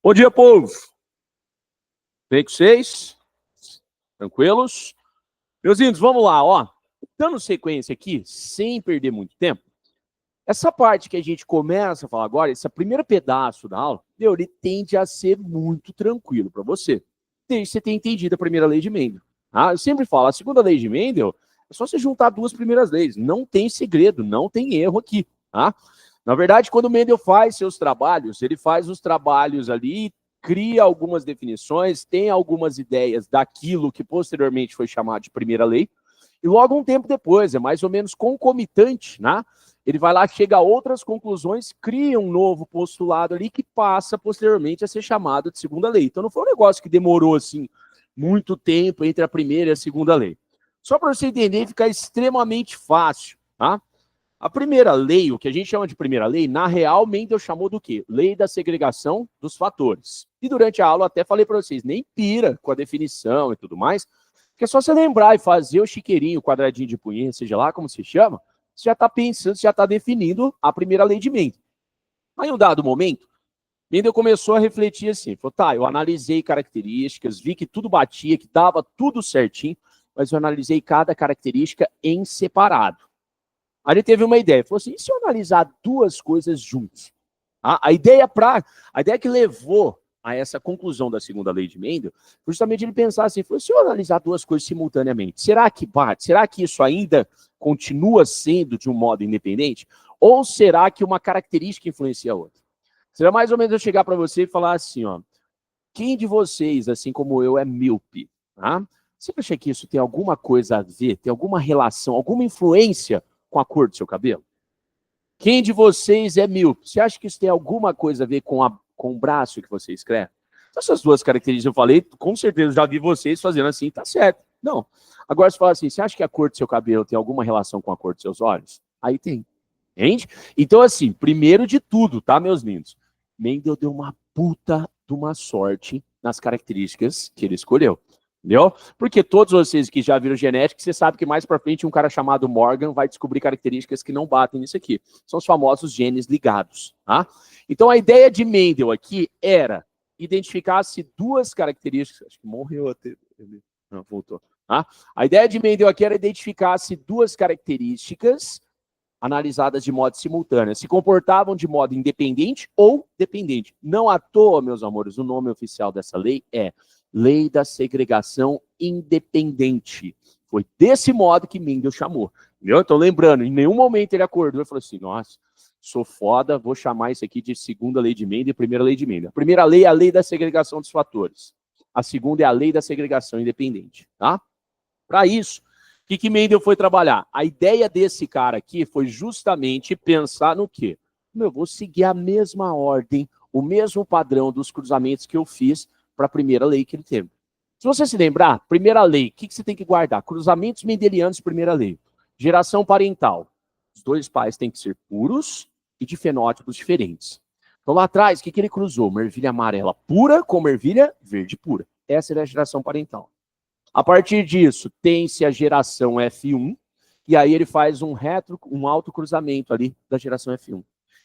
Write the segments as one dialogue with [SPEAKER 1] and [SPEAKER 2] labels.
[SPEAKER 1] Bom dia, povo. Bem com vocês? Tranquilos? Meus índios, vamos lá, ó. Dando sequência aqui, sem perder muito tempo, essa parte que a gente começa a falar agora, esse primeiro pedaço da aula, ele tende a ser muito tranquilo para você, desde que você tenha entendido a primeira lei de Mendel. Tá? Eu sempre falo, a segunda lei de Mendel é só você juntar duas primeiras leis. Não tem segredo, não tem erro aqui. Tá? Na verdade, quando o Mendel faz seus trabalhos, ele faz os trabalhos ali, cria algumas definições, tem algumas ideias daquilo que posteriormente foi chamado de primeira lei, e logo um tempo depois, é mais ou menos concomitante, né? Ele vai lá, chega a outras conclusões, cria um novo postulado ali que passa posteriormente a ser chamado de segunda lei. Então não foi um negócio que demorou assim muito tempo entre a primeira e a segunda lei. Só para você entender, fica extremamente fácil, tá? A primeira lei, o que a gente chama de primeira lei, na real, Mendel chamou do quê? Lei da segregação dos fatores. E durante a aula até falei para vocês, nem pira com a definição e tudo mais, porque é só você lembrar e fazer o chiqueirinho, o quadradinho de punheta, seja lá como se chama, você já está pensando, você já está definindo a primeira lei de Mendel. Aí, em um dado momento, Mendel começou a refletir assim, falou, tá, eu analisei características, vi que tudo batia, que dava tudo certinho, mas eu analisei cada característica em separado. Aí ele teve uma ideia, falou assim, e se eu analisar duas coisas juntas? A ideia que levou a essa conclusão da segunda lei de Mendel, foi justamente ele pensar assim, falou, se eu analisar duas coisas simultaneamente, será que bate? Será que isso ainda continua sendo de um modo independente? Ou será que uma característica influencia a outra? Será mais ou menos eu chegar para você e falar assim, ó, quem de vocês, assim como eu, é míope? Tá? Você acha que isso tem alguma coisa a ver, tem alguma relação, alguma influência com a cor do seu cabelo? Quem de vocês é míope? Você acha que isso tem alguma coisa a ver com o braço que você escreve? Então, essas duas características eu falei, com certeza já vi vocês fazendo assim, tá certo. Não. Agora você fala assim, você acha que a cor do seu cabelo tem alguma relação com a cor dos seus olhos? Aí tem. Entende? Então, assim, primeiro de tudo, tá, meus lindos? Mendel deu uma puta de uma sorte nas características que ele escolheu. Entendeu? Porque todos vocês que já viram genética, você sabe que mais para frente um cara chamado Morgan vai descobrir características que não batem nisso aqui. São os famosos genes ligados. Tá? Então a ideia de Mendel aqui era identificar-se duas características. Acho que morreu até. Não, voltou. Tá? A ideia de Mendel aqui era identificar-se duas características analisadas de modo simultâneo, se comportavam de modo independente ou dependente. Não à toa, meus amores, o nome oficial dessa lei é Lei da Segregação Independente. Foi desse modo que Mendel chamou. Entendeu? Então, lembrando, em nenhum momento ele acordou e falou assim, nossa, sou foda, vou chamar isso aqui de segunda lei de Mendel e primeira lei de Mendel. A primeira lei é a lei da segregação dos fatores. A segunda é a lei da segregação independente. Tá? Para isso, o que Mendel foi trabalhar? A ideia desse cara aqui foi justamente pensar no quê? Eu vou seguir a mesma ordem, o mesmo padrão dos cruzamentos que eu fiz para a primeira lei que ele teve. Se você se lembrar, primeira lei, o que você tem que guardar? Cruzamentos mendelianos, primeira lei. Geração parental. Os dois pais têm que ser puros e de fenótipos diferentes. Então lá atrás, o que ele cruzou? Uma ervilha amarela pura com uma ervilha verde pura. Essa era a geração parental. A partir disso, tem-se a geração F1, e aí ele faz um autocruzamento ali da geração F1.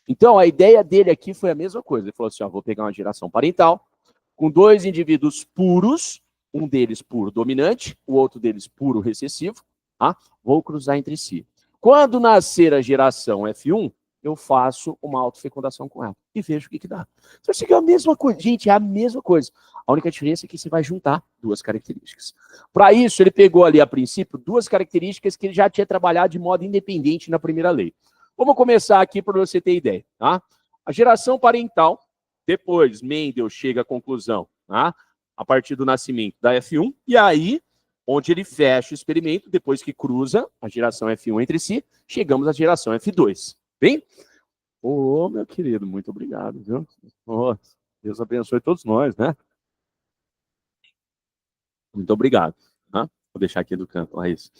[SPEAKER 1] Então, a ideia dele aqui foi a mesma coisa. Ele falou assim, ó, vou pegar uma geração parental, com dois indivíduos puros, um deles puro dominante, o outro deles puro recessivo, tá? Vou cruzar entre si. Quando nascer a geração F1, eu faço uma autofecundação com ela e vejo o que dá. Então, isso aqui é a mesma coisa. Gente, é a mesma coisa. A única diferença é que você vai juntar duas características. Para isso, ele pegou ali, a princípio, duas características que ele já tinha trabalhado de modo independente na primeira lei. Vamos começar aqui para você ter ideia. Tá? A geração parental, depois Mendel chega à conclusão, tá? A partir do nascimento da F1, e aí, onde ele fecha o experimento, depois que cruza a geração F1 entre si, chegamos à geração F2. Bem? Ô, meu querido, muito obrigado, viu? Oh, Deus abençoe todos nós, né? Muito obrigado. Tá? Vou deixar aqui do canto, lá isso.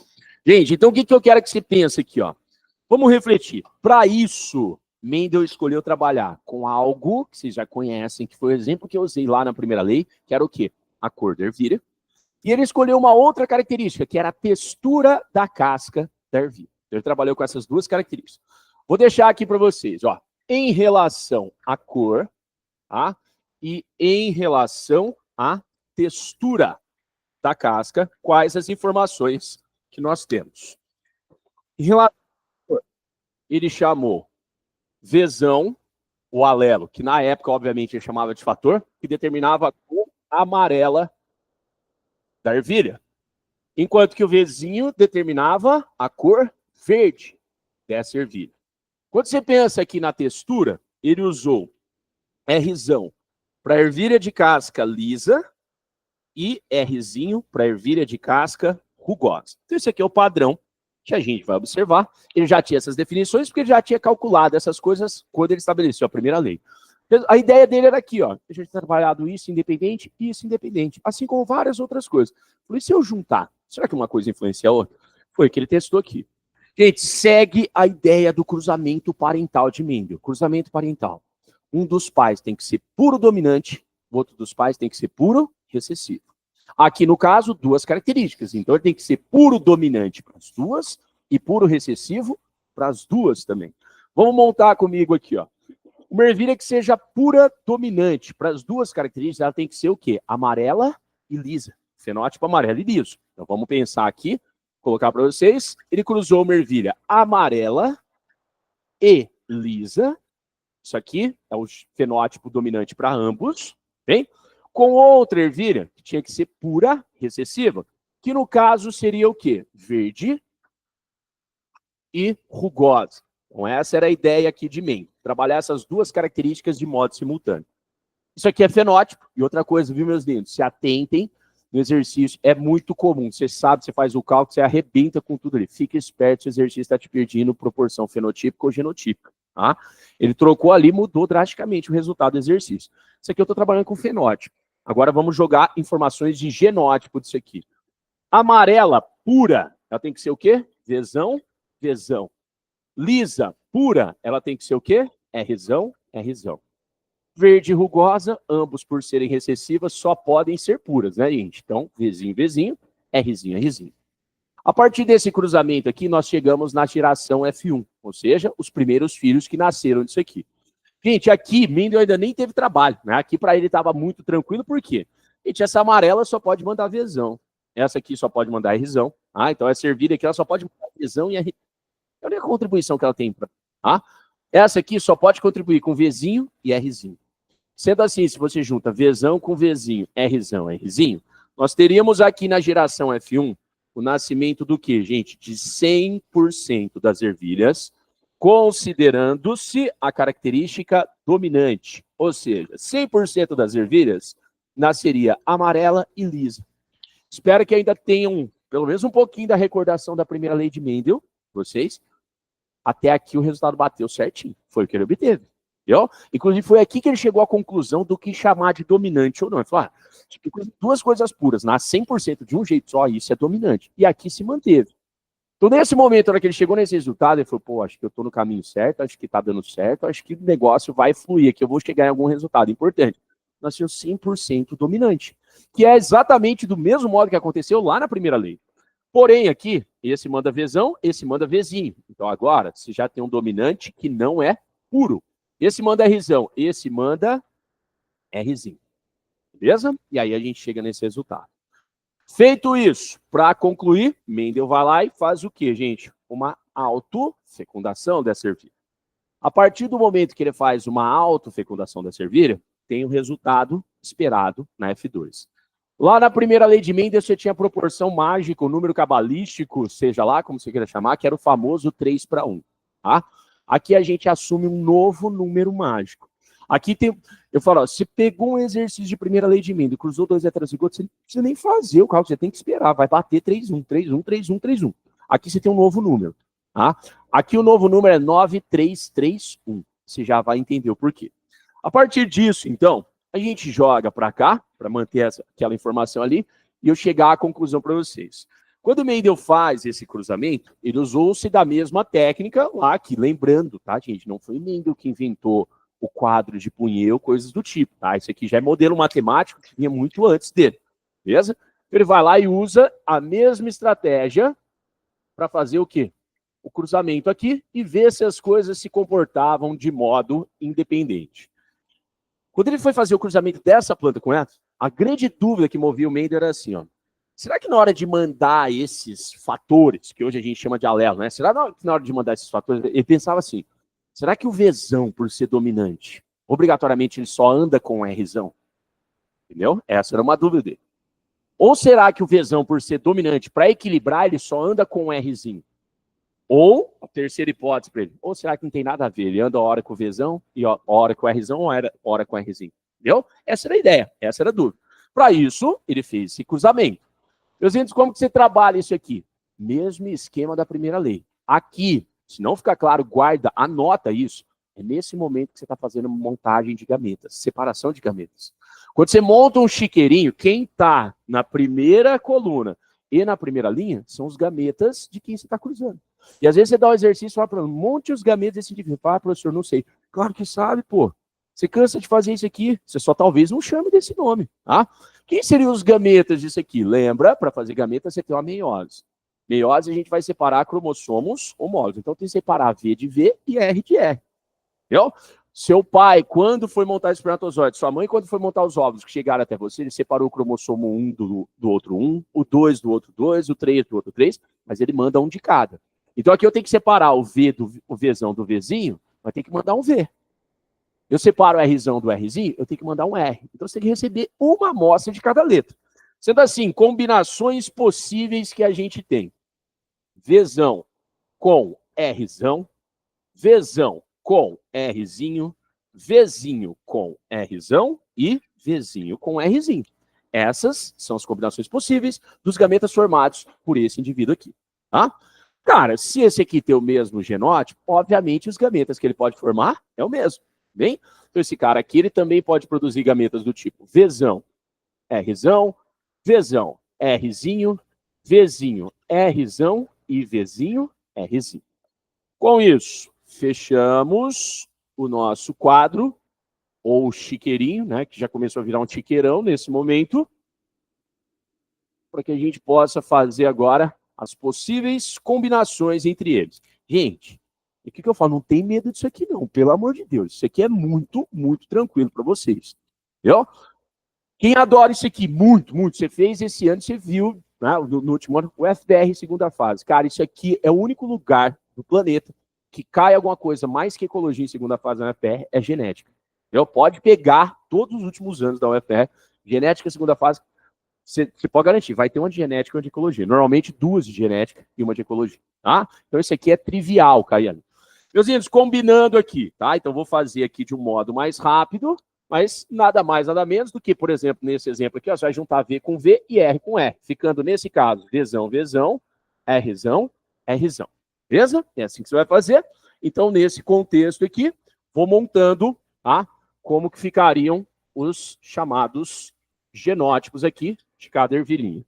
[SPEAKER 1] Gente, então o que eu quero que você pense aqui, ó? Vamos refletir. Para isso, Mendel escolheu trabalhar com algo que vocês já conhecem, que foi o exemplo que eu usei lá na primeira lei, que era o quê? A cor da ervilha. E ele escolheu uma outra característica, que era a textura da casca da ervilha. Ele trabalhou com essas duas características. Vou deixar aqui para vocês, ó. Em relação à cor, tá? e em relação à textura da casca, quais as informações que nós temos. Em relação, ele chamou Vzão, o alelo, que na época, obviamente, ele chamava de fator, que determinava a cor amarela da ervilha. Enquanto que o Vzinho determinava a cor verde dessa ervilha. Quando você pensa aqui na textura, ele usou Rzão para ervilha de casca lisa e Rzinho para ervilha de casca rugosa. Então esse aqui é o padrão que a gente vai observar. Ele já tinha essas definições porque ele já tinha calculado essas coisas quando ele estabeleceu a primeira lei. A ideia dele era aqui, ó, a gente tem trabalhado isso independente e isso independente, assim como várias outras coisas. Falei, se eu juntar, será que uma coisa influencia a outra? Foi o que ele testou aqui. Gente, segue a ideia do cruzamento parental de Mendel. Cruzamento parental. Um dos pais tem que ser puro dominante, o outro dos pais tem que ser puro recessivo. Aqui, no caso, duas características. Então, ele tem que ser puro dominante para as duas e puro recessivo para as duas também. Vamos montar comigo aqui, ó. Uma ervilha que seja pura dominante. Para as duas características, ela tem que ser o quê? Amarela e lisa. Fenótipo amarelo e liso. Então, vamos pensar aqui, colocar para vocês. Ele cruzou uma ervilha amarela e lisa. Isso aqui é o fenótipo dominante para ambos. Bem? Com outra ervilha, que tinha que ser pura recessiva, que no caso seria o quê? Verde e rugosa. Então, essa era a ideia aqui de Mendel. Trabalhar essas duas características de modo simultâneo. Isso aqui é fenótipo. E outra coisa, viu, meus lindos? Se atentem no exercício. É muito comum. Você sabe, você faz o cálculo, você arrebenta com tudo ali. Fica esperto se o exercício está te perdendo proporção fenotípica ou genotípica. Tá? Ele trocou ali, mudou drasticamente o resultado do exercício. Isso aqui eu estou trabalhando com fenótipo. Agora vamos jogar informações de genótipo disso aqui. Amarela pura, ela tem que ser o quê? Vzão, Vzão. Lisa, pura, ela tem que ser o quê? Rzão, Rzão. Verde rugosa, ambos por serem recessivas, só podem ser puras, né, gente? Então, Vzinho, Vzinho, Rzinho, Rzinho. A partir desse cruzamento aqui, nós chegamos na geração F1, ou seja, os primeiros filhos que nasceram disso aqui. Gente, aqui, Mendel ainda nem teve trabalho, né? Aqui para ele estava muito tranquilo, por quê? Gente, essa amarela só pode mandar Vzão. Essa aqui só pode mandar Rzão. Ah, então essa ervilha aqui, ela só pode mandar Vzão e R. É a única contribuição que ela tem. Tá? Essa aqui só pode contribuir com Vzinho e Rzinho. Sendo assim, se você junta Vzão com Vzinho, Rzão, Rzinho, nós teríamos aqui na geração F1 o nascimento do quê, gente? De 100% das ervilhas, considerando-se a característica dominante. Ou seja, 100% das ervilhas nasceria amarela e lisa. Espero que ainda tenham pelo menos um pouquinho da recordação da primeira lei de Mendel, vocês. Até aqui o resultado bateu certinho. Foi o que ele obteve. Entendeu? Inclusive, foi aqui que ele chegou à conclusão do que chamar de dominante ou não. Ele falou, duas coisas puras, nasce 100% de um jeito só, isso é dominante. E aqui se manteve. Então, nesse momento, na hora que ele chegou nesse resultado, ele falou, pô, acho que eu tô no caminho certo, acho que tá dando certo, acho que o negócio vai fluir aqui, eu vou chegar em algum resultado importante. Nasceu 100% dominante, que é exatamente do mesmo modo que aconteceu lá na primeira lei. Porém, aqui, esse manda Vzão, esse manda Vzinho. Então, agora, você já tem um dominante que não é puro. Esse manda Rzão, esse manda Rzinho. Beleza? E aí a gente chega nesse resultado. Feito isso, para concluir, Mendel vai lá e faz o quê, gente? Uma autofecundação dessa ervilha. A partir do momento que ele faz uma autofecundação dessa ervilha, tem o resultado esperado na F2. Lá na primeira lei de Mendel, você tinha a proporção mágica, o número cabalístico, seja lá como você queira chamar, que era o famoso 3:1. Tá? Aqui a gente assume um novo número mágico. Aqui tem, eu falo, ó, se pegou um exercício de primeira lei de Mendel, cruzou dois heterozigotos, você não precisa nem fazer o cálculo, você tem que esperar, vai bater 3:1, 3:1, 3:1, 3:1. Aqui você tem um novo número. Tá? Aqui o novo número é 9331. Você já vai entender o porquê. A partir disso, então, a gente joga para cá, para manter aquela informação ali, e eu chegar à conclusão para vocês. Quando o Mendel faz esse cruzamento, ele usou-se da mesma técnica lá, que lembrando, tá, gente, não foi Mendel que inventou o quadro de Punhel, coisas do tipo, tá? Isso aqui já é modelo matemático que vinha muito antes dele, beleza? Ele vai lá e usa a mesma estratégia para fazer o quê? O cruzamento aqui e ver se as coisas se comportavam de modo independente. Quando ele foi fazer o cruzamento dessa planta com essa, a grande dúvida que movia o Mendel era assim, ó. Será que na hora de mandar esses fatores, que hoje a gente chama de alelo, né? Será que na hora de mandar esses fatores, ele pensava assim, será que o Vzão, por ser dominante, obrigatoriamente ele só anda com o Rzão? Entendeu? Essa era uma dúvida dele. Ou será que o Vzão, por ser dominante, para equilibrar, ele só anda com o Rzinho? Ou, a terceira hipótese para ele, ou será que não tem nada a ver? Ele anda a hora com o Vzão e a hora com o Rzão ou a hora com o Rzinho? Entendeu? Essa era a ideia, essa era a dúvida. Para isso, ele fez esse cruzamento. Meus índios, como que você trabalha isso aqui? Mesmo esquema da primeira lei. Aqui, se não ficar claro, guarda, anota isso. É nesse momento que você está fazendo montagem de gametas, separação de gametas. Quando você monta um chiqueirinho, quem está na primeira coluna e na primeira linha são os gametas de quem você está cruzando. E às vezes você dá um exercício e fala para monte os gametas desse indivíduo. Fala, professor, não sei. Claro que sabe, pô. Você cansa de fazer isso aqui, você só talvez não chame desse nome, tá? Quem seriam os gametas disso aqui? Lembra, para fazer gameta você tem uma meiose. Meiose a gente vai separar cromossomos homólogos. Então tem que separar V de V e R de R. Entendeu? Seu pai, quando foi montar o espermatozoide, sua mãe, quando foi montar os óvulos que chegaram até você, ele separou o cromossomo 1 do outro 1, o 2 do outro 2, o 3 do outro 3, mas ele manda um de cada. Então aqui eu tenho que separar o Vzão do Vzinho, mas tem que mandar um V. Eu separo o Rzão do Rzinho, eu tenho que mandar um R. Então você tem que receber uma amostra de cada letra. Sendo assim, combinações possíveis que a gente tem. Vzão com Rzão, Vzão com Rzinho, Vzinho com Rzão e Vzinho com Rzinho. Essas são as combinações possíveis dos gametas formados por esse indivíduo aqui. Tá? Cara, se esse aqui tem o mesmo genótipo, obviamente os gametas que ele pode formar é o mesmo. Bem? Então esse cara aqui, ele também pode produzir gametas do tipo Vzão, Rzão, Vzão, Rzinho, Vzinho, Rzão e Vzinho, Rzinho. Com isso, fechamos o nosso quadro, ou chiqueirinho, né, que já começou a virar um chiqueirão nesse momento, para que a gente possa fazer agora as possíveis combinações entre eles. Gente, e o que eu falo? Não tem medo disso aqui não, pelo amor de Deus. Isso aqui é muito, muito tranquilo para vocês. Entendeu? Quem adora isso aqui, muito, muito. Você fez esse ano, você viu, né, no último ano, o FBR segunda fase. Cara, isso aqui é o único lugar do planeta que cai alguma coisa mais que ecologia em segunda fase da UFR, é genética. Entendeu? Pode pegar todos os últimos anos da UFR, genética segunda fase, você pode garantir, vai ter uma de genética e uma de ecologia. Normalmente duas de genética e uma de ecologia. Tá? Então isso aqui é trivial, Caiane. Meus índios, combinando aqui, tá? Então vou fazer aqui de um modo mais rápido, mas nada mais, nada menos do que, por exemplo, nesse exemplo aqui, ó, você vai juntar V com V e R com R, ficando nesse caso, Vzão, Vzão, Rzão, Rzão. Beleza? É assim que você vai fazer. Então, nesse contexto aqui, vou montando, tá? Como que ficariam os chamados genótipos aqui de cada ervilhinha.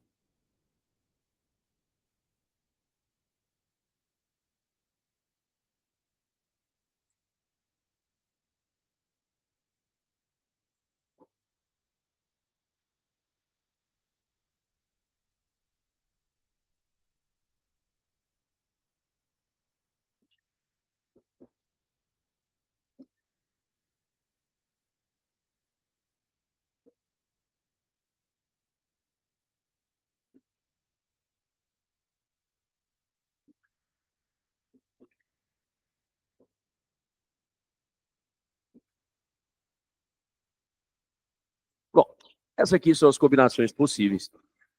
[SPEAKER 1] Bom, essas aqui são as combinações possíveis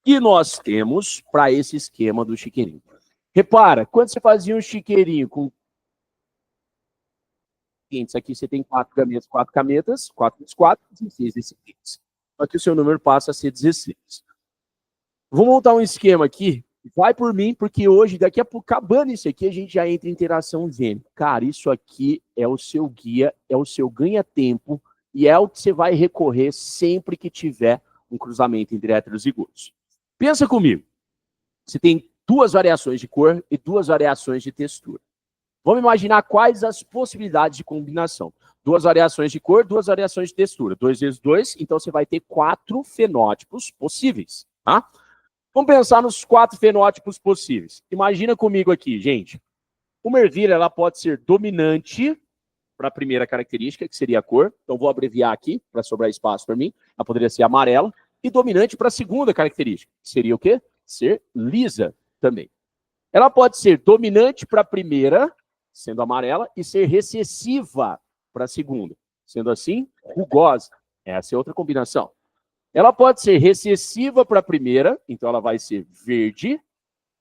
[SPEAKER 1] que nós temos para esse esquema do chiqueirinho. Repara, quando você fazia um chiqueirinho com isso aqui você tem 4 gametas, 4 vezes 4, 16 recipientes. Só que o seu número passa a ser 16. Vou montar um esquema aqui, vai por mim, porque hoje, daqui a pouco, acabando isso aqui, a gente já entra em interação gênica. Cara, isso aqui é o seu guia, é o seu ganha-tempo, e é o que você vai recorrer sempre que tiver um cruzamento entre heterozigotos. Pensa comigo, você tem 2 variações de cor e 2 variações de textura. Vamos imaginar quais as possibilidades de combinação. 2 variações de cor, 2 variações de textura. 2 vezes 2, então você vai ter 4 fenótipos possíveis. Tá? Vamos pensar nos 4 fenótipos possíveis. Imagina comigo aqui, gente. Uma ervilha ela pode ser dominante para a primeira característica, que seria a cor. Então, vou abreviar aqui para sobrar espaço para mim. Ela poderia ser amarela. E dominante para a segunda característica, que seria o quê? Ser lisa também. Ela pode ser dominante para a primeira, sendo amarela, e ser recessiva para a segunda. Sendo assim, rugosa. Essa é outra combinação. Ela pode ser recessiva para a primeira, então ela vai ser verde,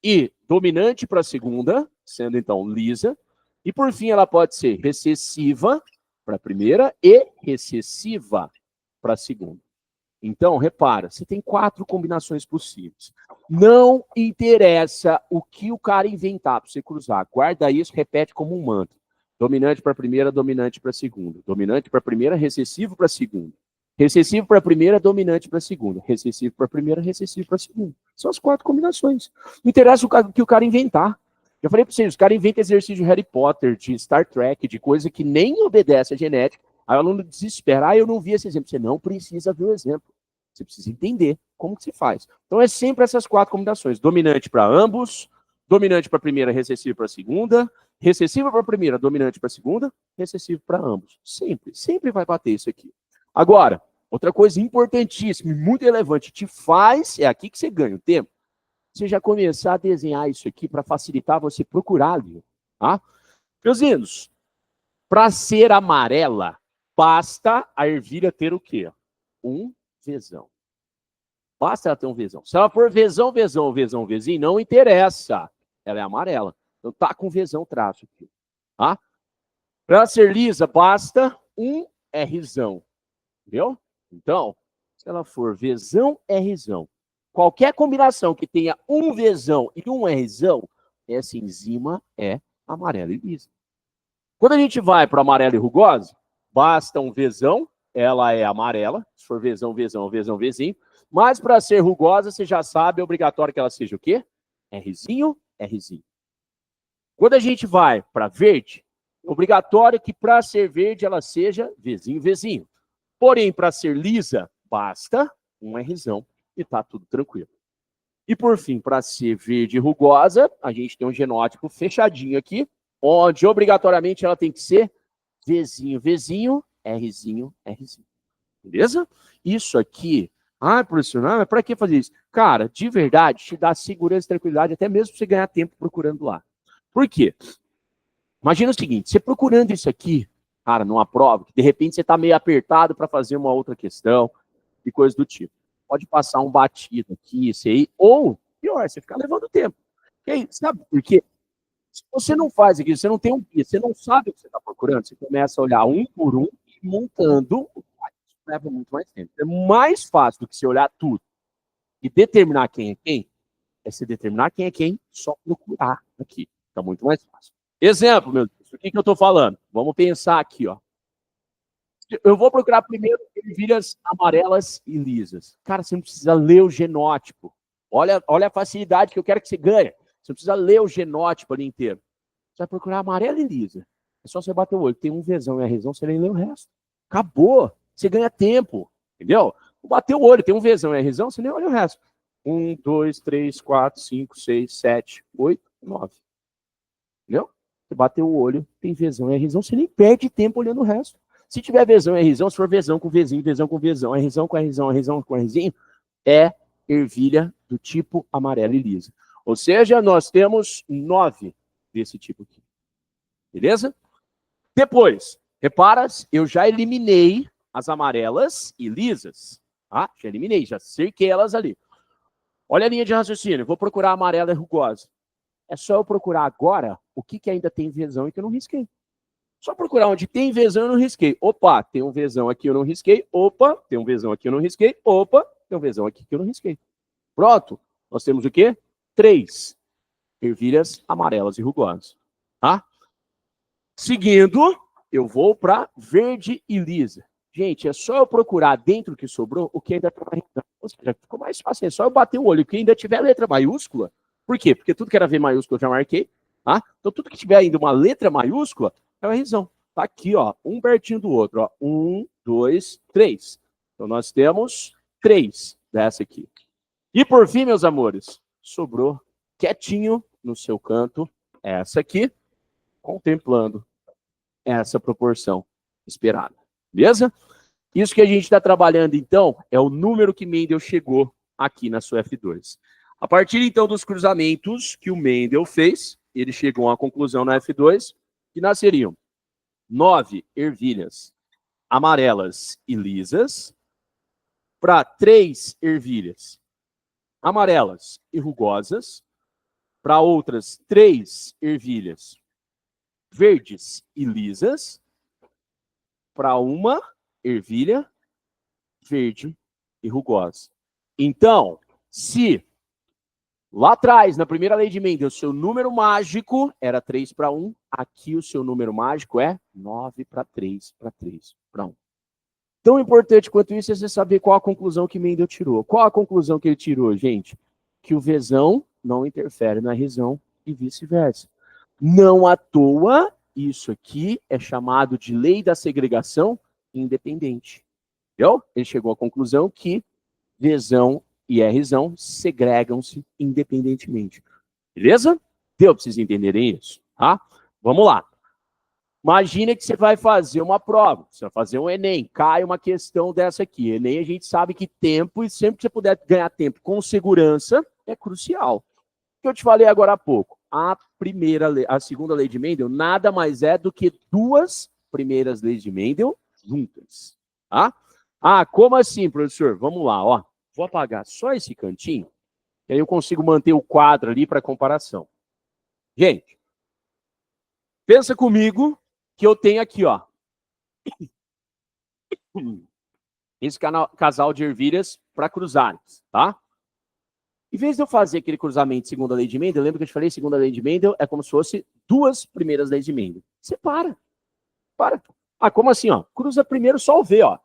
[SPEAKER 1] e dominante para a segunda, sendo então lisa. E por fim, ela pode ser recessiva para a primeira e recessiva para a segunda. Então, repara, você tem 4 combinações possíveis. Não interessa o que o cara inventar para você cruzar. Guarda isso, repete como um mantra. Dominante para a primeira, dominante para a segunda. Dominante para a primeira, recessivo para a segunda. Recessivo para a primeira, dominante para a segunda. Recessivo para a primeira, recessivo para a segunda. São as 4 combinações. Não interessa o que o cara inventar. Eu falei para vocês, os caras inventam exercício de Harry Potter, de Star Trek, de coisa que nem obedece à genética. Aí o aluno desespera, eu não vi esse exemplo. Você não precisa ver o exemplo. Você precisa entender como que se faz. Então é sempre essas 4 combinações. Dominante para ambos, dominante para a primeira, recessivo para a segunda, recessivo para a primeira, dominante para a segunda, recessivo para ambos. Sempre vai bater isso aqui. Agora, outra coisa importantíssima e muito relevante, é aqui que você ganha o tempo, você já começar a desenhar isso aqui para facilitar você procurar ali. Tá? Meus lindos, para ser amarela, basta a ervilha ter o quê? Um vezão. Basta ela ter um vezão. Se ela for vezão, vezinho, não interessa. Ela é amarela. Então tá com vezão traço aqui. Tá? Para ela ser lisa, basta um Rzão. Entendeu? Então, se ela for vezão, Rzão. Qualquer combinação que tenha um vezão e um Rzão, essa enzima é amarela e lisa. Quando a gente vai para amarela e rugosa, basta um vezão, ela é amarela. Se for vezão, vezinho. Mas para ser rugosa, você já sabe, é obrigatório que ela seja o quê? Rzinho. Quando a gente vai para verde, é obrigatório que para ser verde ela seja vezinho. Porém, para ser lisa, basta um Rzão e tá tudo tranquilo. E por fim, para ser verde e rugosa, a gente tem um genótipo fechadinho aqui, onde obrigatoriamente ela tem que ser vezinho, Rzinho. Beleza? Isso aqui, professor, mas para que fazer isso? Cara, de verdade, te dá segurança e tranquilidade, até mesmo para você ganhar tempo procurando lá. Por quê? Imagina o seguinte, você procurando isso aqui, cara, numa prova, que de repente você está meio apertado para fazer uma outra questão e coisa do tipo. Pode passar um batido aqui, isso aí, ou, pior, você ficar levando tempo. E aí, sabe por quê? Se você não faz aquilo, você não tem um guia, você não sabe o que você está procurando, você começa a olhar um por um e montando, isso leva muito mais tempo. É mais fácil do que você olhar tudo e determinar quem é quem, é você determinar quem é quem, só procurar aqui. Fica muito mais fácil. Exemplo, meu Deus, o que eu estou falando? Vamos pensar aqui, ó. Eu vou procurar primeiro ervilhas amarelas e lisas. Cara, você não precisa ler o genótipo. Olha a facilidade que eu quero que você ganhe. Você não precisa ler o genótipo ali inteiro. Você vai procurar amarela e lisa. É só você bater o olho. Tem um vezão e a Rzão, você nem lê o resto. Acabou. Você ganha tempo. Entendeu? Bater o olho, tem um vezão e a Rzão, você nem olha o resto. 1, 2, 3, 4, 5, 6, 7, 8, 9. Entendeu? Você bateu o olho, tem vezão e Rzão, você nem perde tempo olhando o resto. Se tiver vezão e Rzão, se for vezão com vezinho, vezão com vezão, Rzão com Rzão com Rzinho, é ervilha do tipo amarela e lisa. Ou seja, nós temos 9 desse tipo aqui. Beleza? Depois, repara, eu já eliminei as amarelas e lisas. Tá? Já eliminei, já cerquei elas ali. Olha a linha de raciocínio. Vou procurar amarela e rugosa. É só eu procurar agora o que ainda tem vezão e que eu não risquei. Só procurar onde tem vezão eu não risquei. Opa, tem um vezão aqui eu não risquei. Opa, tem um vezão aqui eu não risquei. Opa, tem um vezão aqui que eu não risquei. Pronto. Nós temos o quê? 3 ervilhas amarelas e rugosas. Tá? Seguindo, eu vou para verde e lisa. Gente, é só eu procurar dentro do que sobrou o que ainda está na região. Ou seja, ficou mais fácil. É só eu bater o olho. O que ainda tiver letra maiúscula. Por quê? Porque tudo que era V maiúsculo eu já marquei. Tá? Então, tudo que tiver ainda uma letra maiúscula é uma Rzão. Tá aqui, ó, um pertinho do outro. Ó. 1, 2, 3. Então, nós temos 3 dessa aqui. E por fim, meus amores, sobrou quietinho no seu canto essa aqui, contemplando essa proporção esperada. Beleza? Isso que a gente está trabalhando, então, é o número que Mendel chegou aqui na sua F2. A partir, então, dos cruzamentos que o Mendel fez, ele chegou a uma conclusão na F2, que nasceriam 9 ervilhas amarelas e lisas para 3 ervilhas amarelas e rugosas, para outras 3 ervilhas verdes e lisas, para uma ervilha verde e rugosa. Então, se lá atrás, na primeira lei de Mendel, o seu número mágico era 3 para 1, aqui o seu número mágico é 9 para 3 para 3 para 1. Tão importante quanto isso é você saber qual a conclusão que Mendel tirou. Qual a conclusão que ele tirou, gente? Que o Vzão não interfere na Rzão e vice-versa. Não à toa, isso aqui é chamado de lei da segregação independente. Entendeu? Ele chegou à conclusão que Vzão e Rzão segregam-se independentemente. Beleza? Deu para vocês entenderem isso? Tá? Vamos lá. Imagina que você vai fazer uma prova, você vai fazer um Enem, cai uma questão dessa aqui. Enem a gente sabe que tempo, e sempre que você puder ganhar tempo com segurança, é crucial. O que eu te falei agora há pouco, a segunda lei de Mendel nada mais é do que 2 primeiras leis de Mendel juntas. Tá? Ah, como assim, professor? Vamos lá, ó. Vou apagar só esse cantinho, que aí eu consigo manter o quadro ali para comparação. Gente, pensa comigo que eu tenho aqui, ó, esse casal de ervilhas para cruzarem, tá? Em vez de eu fazer aquele cruzamento de segunda lei de Mendel, lembra que eu te falei, segunda lei de Mendel é como se fosse 2 primeiras leis de Mendel. Você para. Ah, como assim, ó? Cruza primeiro só o V, ó.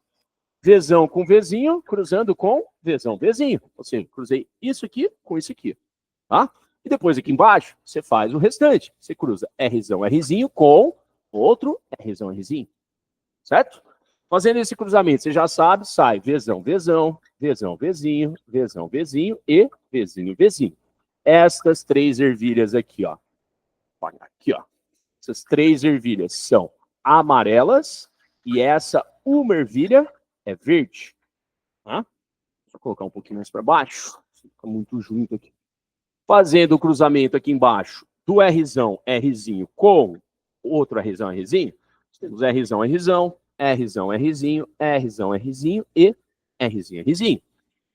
[SPEAKER 1] Vzão com Vzinho, cruzando com Vzão, Vzinho. Ou seja, cruzei isso aqui com isso aqui, tá? E depois aqui embaixo, você faz o restante. Você cruza Rzão, Rzinho com outro Rzão, Rzinho. Certo? Fazendo esse cruzamento, você já sabe, sai Vzão, Vzão, Vzão, Vzinho, Vzão, Vzinho e Vzinho, Vzinho. Estas 3 ervilhas aqui, ó. Aqui, ó. Essas 3 ervilhas são amarelas e essa uma ervilha é verde. Tá? Vou colocar um pouquinho mais para baixo. Fica muito junto aqui. Fazendo o cruzamento aqui embaixo do Rzão, Rzinho com outro Rzão, Rzinho, temos Rzão, Rzão, Rzão, Rzinho, Rzão, Rzinho e Rzinho, Rzinho.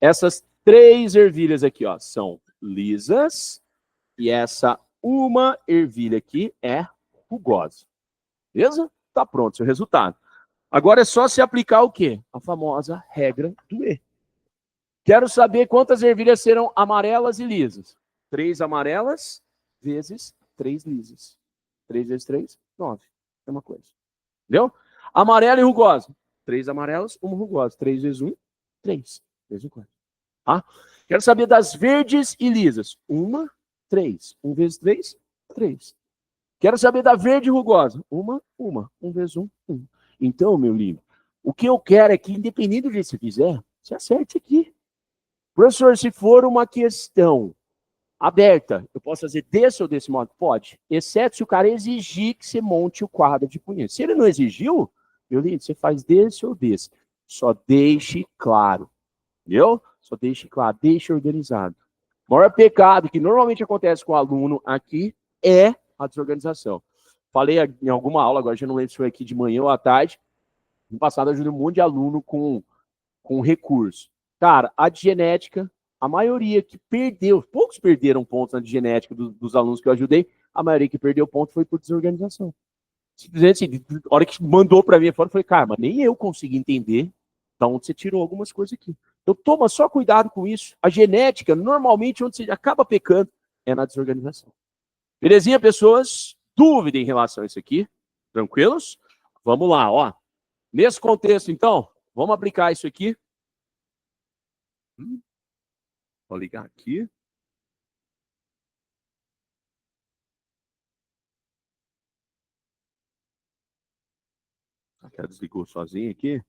[SPEAKER 1] Essas 3 ervilhas aqui, ó, são lisas e essa uma ervilha aqui é rugosa. Beleza? Tá pronto seu resultado. Agora é só se aplicar o quê? A famosa regra do E. Quero saber quantas ervilhas serão amarelas e lisas. 3 amarelas vezes 3 lisas. 3 vezes 3, 9. É uma coisa. Entendeu? Amarela e rugosa. 3 amarelas, 1 rugosa. 3 vezes 1, 3. 3 e 4. Tá? Quero saber das verdes e lisas. 1, 3. 1 vezes 3, 3. Quero saber da verde e rugosa. 1. 1 vezes 1, 1. Então, meu lindo, o que eu quero é que, independente do que você fizer, você acerte aqui. Professor, se for uma questão aberta, eu posso fazer desse ou desse modo? Pode. Exceto se o cara exigir que você monte o quadro de punheta. Se ele não exigiu, meu lindo, você faz desse ou desse. Só deixe claro. Entendeu? Só deixe claro, deixe organizado. O maior pecado que normalmente acontece com o aluno aqui é a desorganização. Falei em alguma aula, agora já não lembro se foi aqui de manhã ou à tarde. No passado, eu ajudei um monte de aluno com recurso. Cara, a de genética, a maioria que perdeu, poucos perderam pontos na de genética dos alunos que eu ajudei, a maioria que perdeu ponto foi por desorganização. Simplesmente assim, a hora que mandou para mim fora, eu falei, cara, mas nem eu consegui entender de onde você tirou algumas coisas aqui. Então toma só cuidado com isso. A genética, normalmente, onde você acaba pecando, é na desorganização. Belezinha, pessoas? Dúvida em relação a isso aqui? Tranquilos? Vamos lá, ó. Nesse contexto, então, vamos aplicar isso aqui. Vou ligar aqui. Ela desligou sozinho aqui.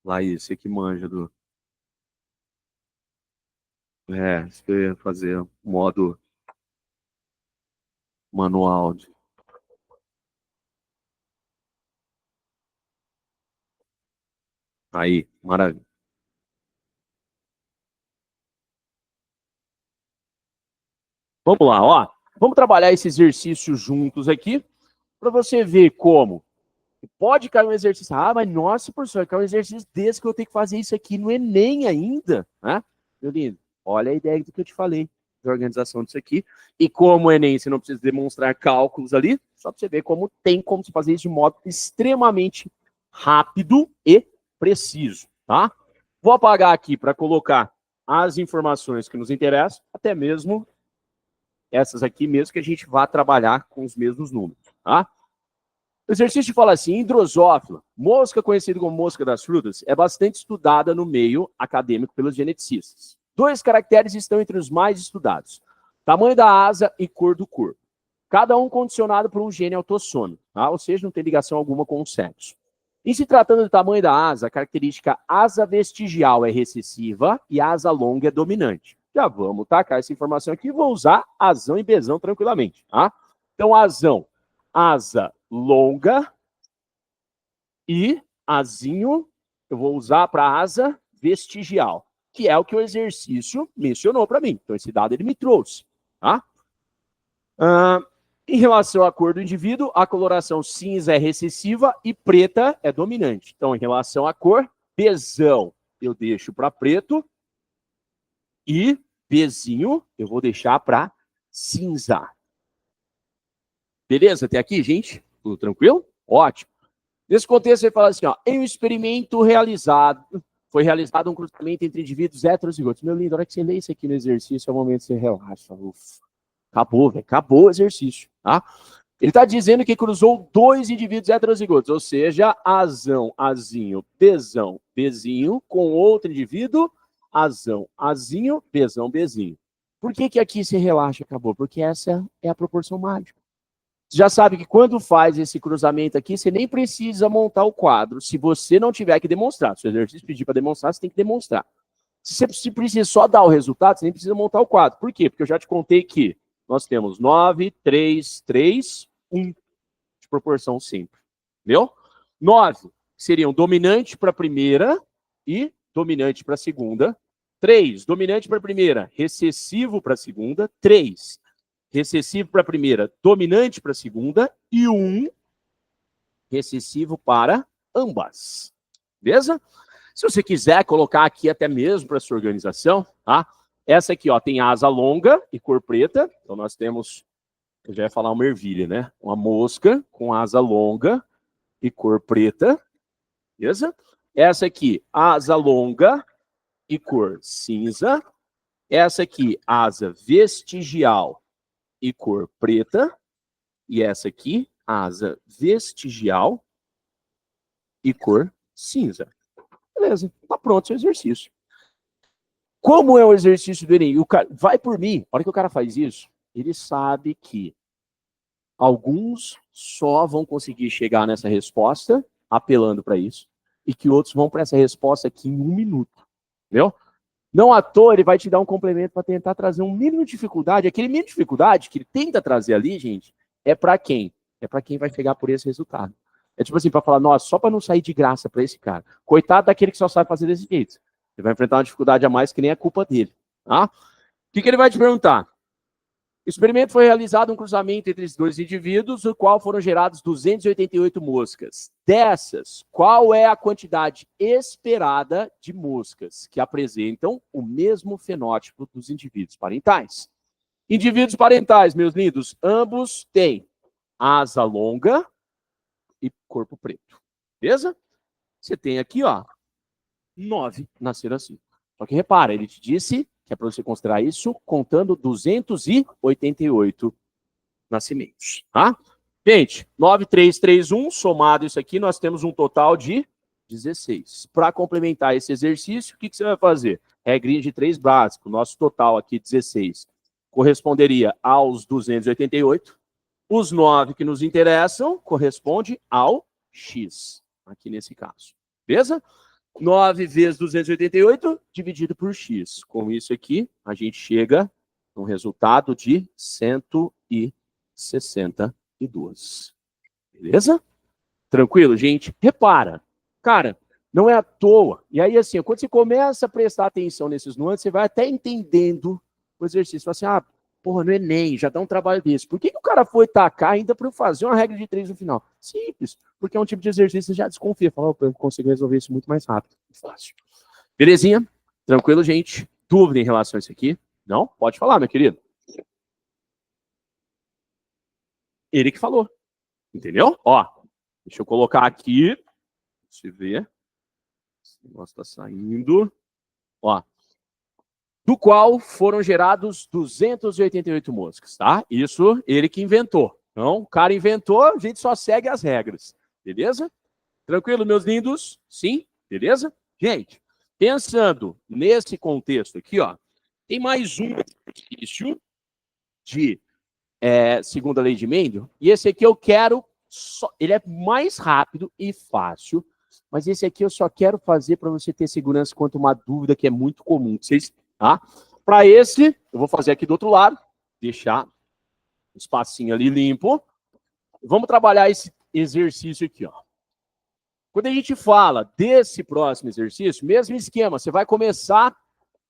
[SPEAKER 1] Laís, você que manja do... É, isso que eu ia fazer. Modo Manual de... Aí, maravilha. Vamos lá, ó. Vamos trabalhar esse exercício juntos aqui, para você ver como pode cair um exercício. Ah, mas nossa, professor, caiu um exercício desse que eu tenho que fazer isso aqui no Enem ainda, né? Meu lindo, olha a ideia do que eu te falei, de organização disso aqui. E como o Enem, você não precisa demonstrar cálculos ali, só para você ver como tem como se fazer isso de modo extremamente rápido e preciso, tá? Vou apagar aqui para colocar as informações que nos interessam, até mesmo essas aqui mesmo, que a gente vai trabalhar com os mesmos números, tá? O exercício fala assim: drosófila, mosca conhecida como mosca das frutas, é bastante estudada no meio acadêmico pelos geneticistas. Dois caracteres estão entre os mais estudados: tamanho da asa e cor do corpo. Cada um condicionado por um gene autossômico, tá? Ou seja, não tem ligação alguma com o sexo. Em se tratando do tamanho da asa, a característica asa vestigial é recessiva e a asa longa é dominante. Já vamos tacar essa informação aqui, vou usar asão e besão tranquilamente, tá? Então, asão, asa longa e asinho, eu vou usar para asa vestigial, que é o que o exercício mencionou para mim. Então, esse dado ele me trouxe, tá? Em relação à cor do indivíduo, a coloração cinza é recessiva e preta é dominante. Então, em relação à cor, besão eu deixo para preto e bezinho eu vou deixar para cinza. Beleza? Até aqui, gente? Tudo tranquilo? Ótimo. Nesse contexto, ele fala assim, ó, em um experimento foi realizado um cruzamento entre indivíduos heterozigotos. Meu lindo, a hora que você lê isso aqui no exercício, é o momento que você relaxa. Ufa. Acabou, velho. Acabou o exercício, tá? Ele está dizendo que cruzou dois indivíduos heterozigotos, ou seja, asão, azinho, besão, bezinho, com outro indivíduo, asão, azinho, besão, bezinho. Por que que aqui se relaxa acabou? Porque essa é a proporção mágica. Você já sabe que quando faz esse cruzamento aqui, você nem precisa montar o quadro, se você não tiver que demonstrar. Se o exercício pedir para demonstrar, você tem que demonstrar. Se você precisa só dar o resultado, você nem precisa montar o quadro. Por quê? Porque eu já te contei que nós temos 9, 3, 3, 1 de proporção simples. Entendeu? 9 seriam dominante para a primeira e dominante para a segunda. 3, dominante para a primeira, recessivo para a segunda. 3, recessivo para a primeira, dominante para a segunda. E 1, recessivo para ambas. Beleza? Se você quiser colocar aqui até mesmo para sua organização, tá? Essa aqui, ó, tem asa longa e cor preta. Então nós temos, eu já ia falar uma ervilha, né? Uma mosca com asa longa e cor preta. Beleza? Essa aqui, asa longa e cor cinza. Essa aqui, asa vestigial e cor preta. E essa aqui, asa vestigial e cor cinza. Beleza, tá pronto o seu exercício. Como é o exercício do Enem? O cara, vai por mim, a hora que o cara faz isso, ele sabe que alguns só vão conseguir chegar nessa resposta apelando para isso, e que outros vão para essa resposta aqui em 1 minuto. Entendeu? Não à toa, ele vai te dar um complemento para tentar trazer um mínimo de dificuldade. Aquele mínimo de dificuldade que ele tenta trazer ali, gente, é para quem? É para quem vai chegar por esse resultado. É tipo assim, para falar, nossa, só para não sair de graça para esse cara. Coitado daquele que só sabe fazer desse jeito. Ele vai enfrentar uma dificuldade a mais que nem é culpa dele. Tá? O que ele vai te perguntar? O experimento foi realizado um cruzamento entre esses dois indivíduos, no qual foram geradas 288 moscas. Dessas, qual é a quantidade esperada de moscas que apresentam o mesmo fenótipo dos indivíduos parentais? Indivíduos parentais, meus lindos, ambos têm asa longa e corpo preto. Beleza? Você tem aqui, ó, 9 nasceram assim. Só que repara, ele te disse que é para você considerar isso contando 288 nascimentos, tá? Gente, 9, 3, 3, 1, somado isso aqui, nós temos um total de 16. Para complementar esse exercício, o que você vai fazer? Regrinha de 3 básico. Nosso total aqui, 16, corresponderia aos 288. Os 9 que nos interessam corresponde ao X, aqui nesse caso. Beleza? 9 vezes 288 dividido por X. Com isso aqui, a gente chega no resultado de 120. 62. Beleza? Tranquilo, gente? Repara, cara, não é à toa. E aí, assim, quando você começa a prestar atenção nesses nuances, você vai até entendendo o exercício. Fala assim, ah, porra, no Enem, já dá um trabalho desse. Por que o cara foi tacar ainda para eu fazer uma regra de 3 no final? Simples, porque é um tipo de exercício que você já desconfia. Fala, opa, eu consigo resolver isso muito mais rápido. Fácil. Belezinha? Tranquilo, gente? Dúvida em relação a isso aqui? Não? Pode falar, meu querido. Ele que falou. Entendeu? Ó, deixa eu colocar aqui. Deixa eu ver. Esse negócio tá saindo. Ó. Do qual foram gerados 288 moscas, tá? Isso ele que inventou. Então, o cara inventou, a gente só segue as regras. Beleza? Tranquilo, meus lindos? Sim? Beleza? Gente, pensando nesse contexto aqui, ó, tem mais um exercício de segunda lei de Mendel, e esse aqui eu quero, ele é mais rápido e fácil, mas esse aqui eu só quero fazer para você ter segurança quanto uma dúvida que é muito comum. Vocês, tá? Para esse, eu vou fazer aqui do outro lado, deixar um espacinho ali limpo. Vamos trabalhar esse exercício aqui, ó. Quando a gente fala desse próximo exercício, mesmo esquema, você vai começar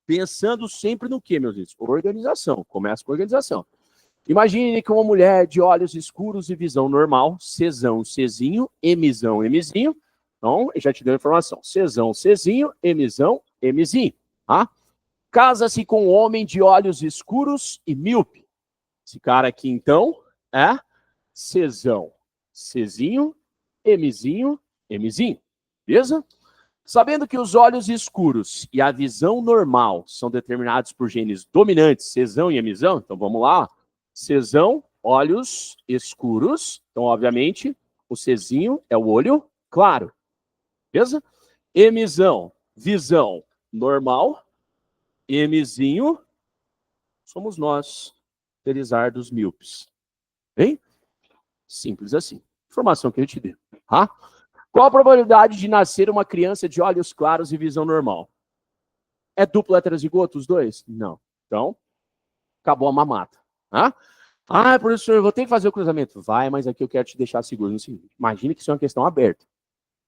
[SPEAKER 1] pensando sempre no quê, meus amigos? Organização. Começa com organização. Imagine que uma mulher de olhos escuros e visão normal, Czão, Czinho, Mzão, Mzinho. Então, eu já te dei a informação. Czão, Czinho, Mzão, Mzinho. Tá? Casa-se com um homem de olhos escuros e míope. Esse cara aqui, então, é Czão, Czinho, Mzinho, Mzinho. Beleza? Sabendo que os olhos escuros e a visão normal são determinados por genes dominantes, Czão e Mzão, então vamos lá. Czão, olhos escuros. Então, obviamente, o Czinho é o olho claro. Beleza? Mzão, visão normal. Mzinho, somos nós, felizardos míopes. Bem? Simples assim. Informação que eu te dei. Tá? Qual a probabilidade de nascer uma criança de olhos claros e visão normal? É duplo heterozigoto os dois? Não. Então, acabou a mamata. Tá? Ah, professor, eu vou ter que fazer o cruzamento. Vai, mas aqui eu quero te deixar seguro no seguinte. Imagina que isso é uma questão aberta.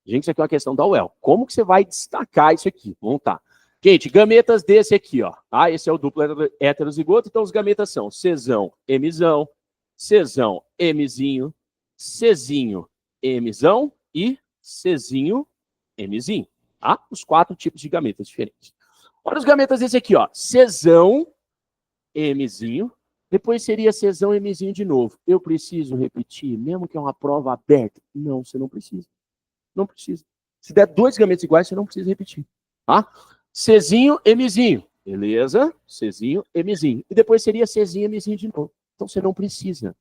[SPEAKER 1] Gente, isso aqui é uma questão da UEL. Como que você vai destacar isso aqui? Vamos tá. Gente, gametas desse aqui, ó. Tá? Esse é o duplo heterozigoto. Então, os gametas são Czão, Mzão, Czão, Mzinho, Czinho, Mzão e Czinho, Mzinho. Tá? Os 4 tipos de gametas diferentes. Olha os gametas desse aqui, ó. Czão, Mzinho. Depois seria Czão, Mzinho de novo. Eu preciso repetir, mesmo que é uma prova aberta? Não, você não precisa. Não precisa. Se der 2 gametas iguais, você não precisa repetir. Tá? Czinho, Mzinho. Beleza? Czinho, Mzinho. E depois seria Czinho, Mzinho de novo. Então você não precisa.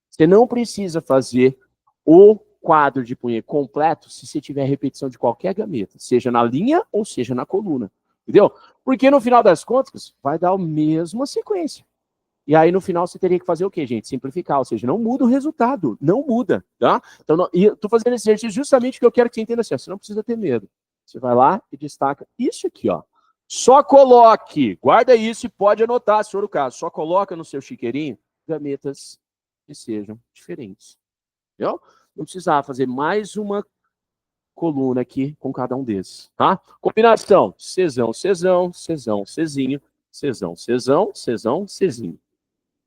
[SPEAKER 1] Você não precisa fazer o quadro de Punnett completo se você tiver repetição de qualquer gameta, seja na linha ou seja na coluna. Entendeu? Porque no final das contas, vai dar a mesma sequência. E aí, no final, você teria que fazer o quê, gente? Simplificar, ou seja, não muda o resultado, não muda, tá? Então, eu tô fazendo esse exercício justamente porque eu quero que você entenda assim, ó, você não precisa ter medo. Você vai lá e destaca isso aqui, ó. Só coloque, guarda isso e pode anotar, se for o caso, só coloca no seu chiqueirinho gametas que sejam diferentes. Entendeu? Não precisava fazer mais uma coluna aqui com cada um desses, tá? Combinação, Czão, Czão, Czão, Czinho, Czão, Czão, Czão, Czinho.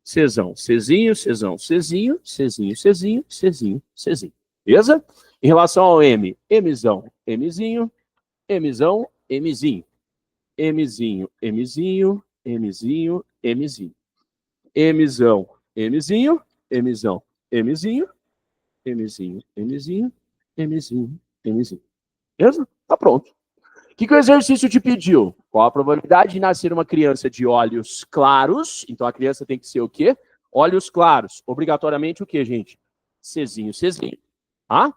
[SPEAKER 1] Czão, Czinho, Czão, Czinho, Czinho, Czinho, Czinho, Czinho. Beleza? Em relação ao M, Mzão, Mzinho, Mzão, Mzinho. Mzinho, Mzinho, Mzinho, Mzinho. Mzão, Mzinho, Mzão, Mzinho, Mzinho, Mzinho, Mzinho, Mzinho. Beleza? Tá pronto. O que o exercício te pediu? Qual a probabilidade de nascer uma criança de olhos claros? Então, a criança tem que ser o quê? Olhos claros. Obrigatoriamente o quê, gente? Czinho, Czinho. Tá?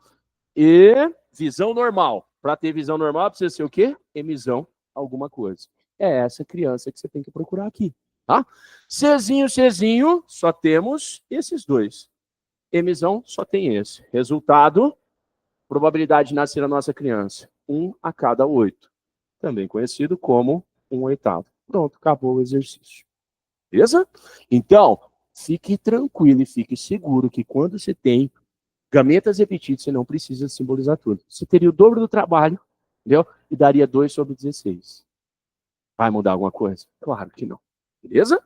[SPEAKER 1] E visão normal. Para ter visão normal, precisa ser o quê? Mzão, alguma coisa. É essa criança que você tem que procurar aqui. Tá? Czinho, Czinho, só temos esses dois. Mzão, só tem esse. Resultado, probabilidade de nascer a nossa criança. 1 a cada 8. Também conhecido como 1/8. Pronto, acabou o exercício. Beleza? Então, fique tranquilo e fique seguro que quando você tem gametas repetidas, você não precisa simbolizar tudo. Você teria o dobro do trabalho, entendeu? E daria 2/16. Vai mudar alguma coisa? Claro que não. Beleza?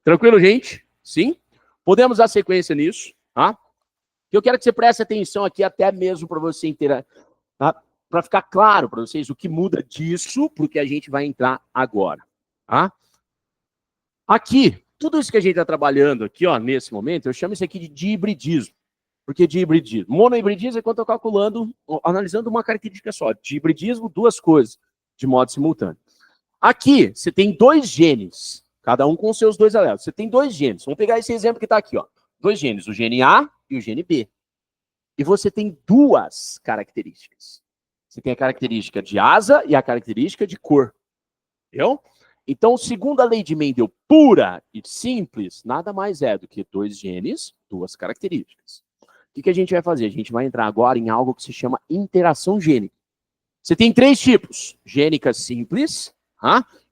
[SPEAKER 1] Tranquilo, gente? Sim? Podemos dar sequência nisso, tá? Eu quero que você preste atenção aqui até mesmo para você inteira, tá? Para ficar claro para vocês o que muda disso para o que a gente vai entrar agora, tá? Aqui, tudo isso que a gente está trabalhando aqui, ó, nesse momento, eu chamo isso aqui de dihibridismo. Por que dihibridismo? Monohibridismo é quando eu estou calculando, analisando uma característica só. Dihibridismo, duas coisas, de modo simultâneo. Aqui, você tem dois genes, cada um com seus dois alelos. Você tem dois genes. Vamos pegar esse exemplo que está aqui, ó. Dois genes, o gene A e o gene B. E você tem duas características. Você tem a característica de asa e a característica de cor. Entendeu? Então, segundo a lei de Mendel pura e simples, nada mais é do que dois genes, duas características. O que a gente vai fazer? A gente vai entrar agora em algo que se chama interação gênica. Você tem três tipos. Gênica simples,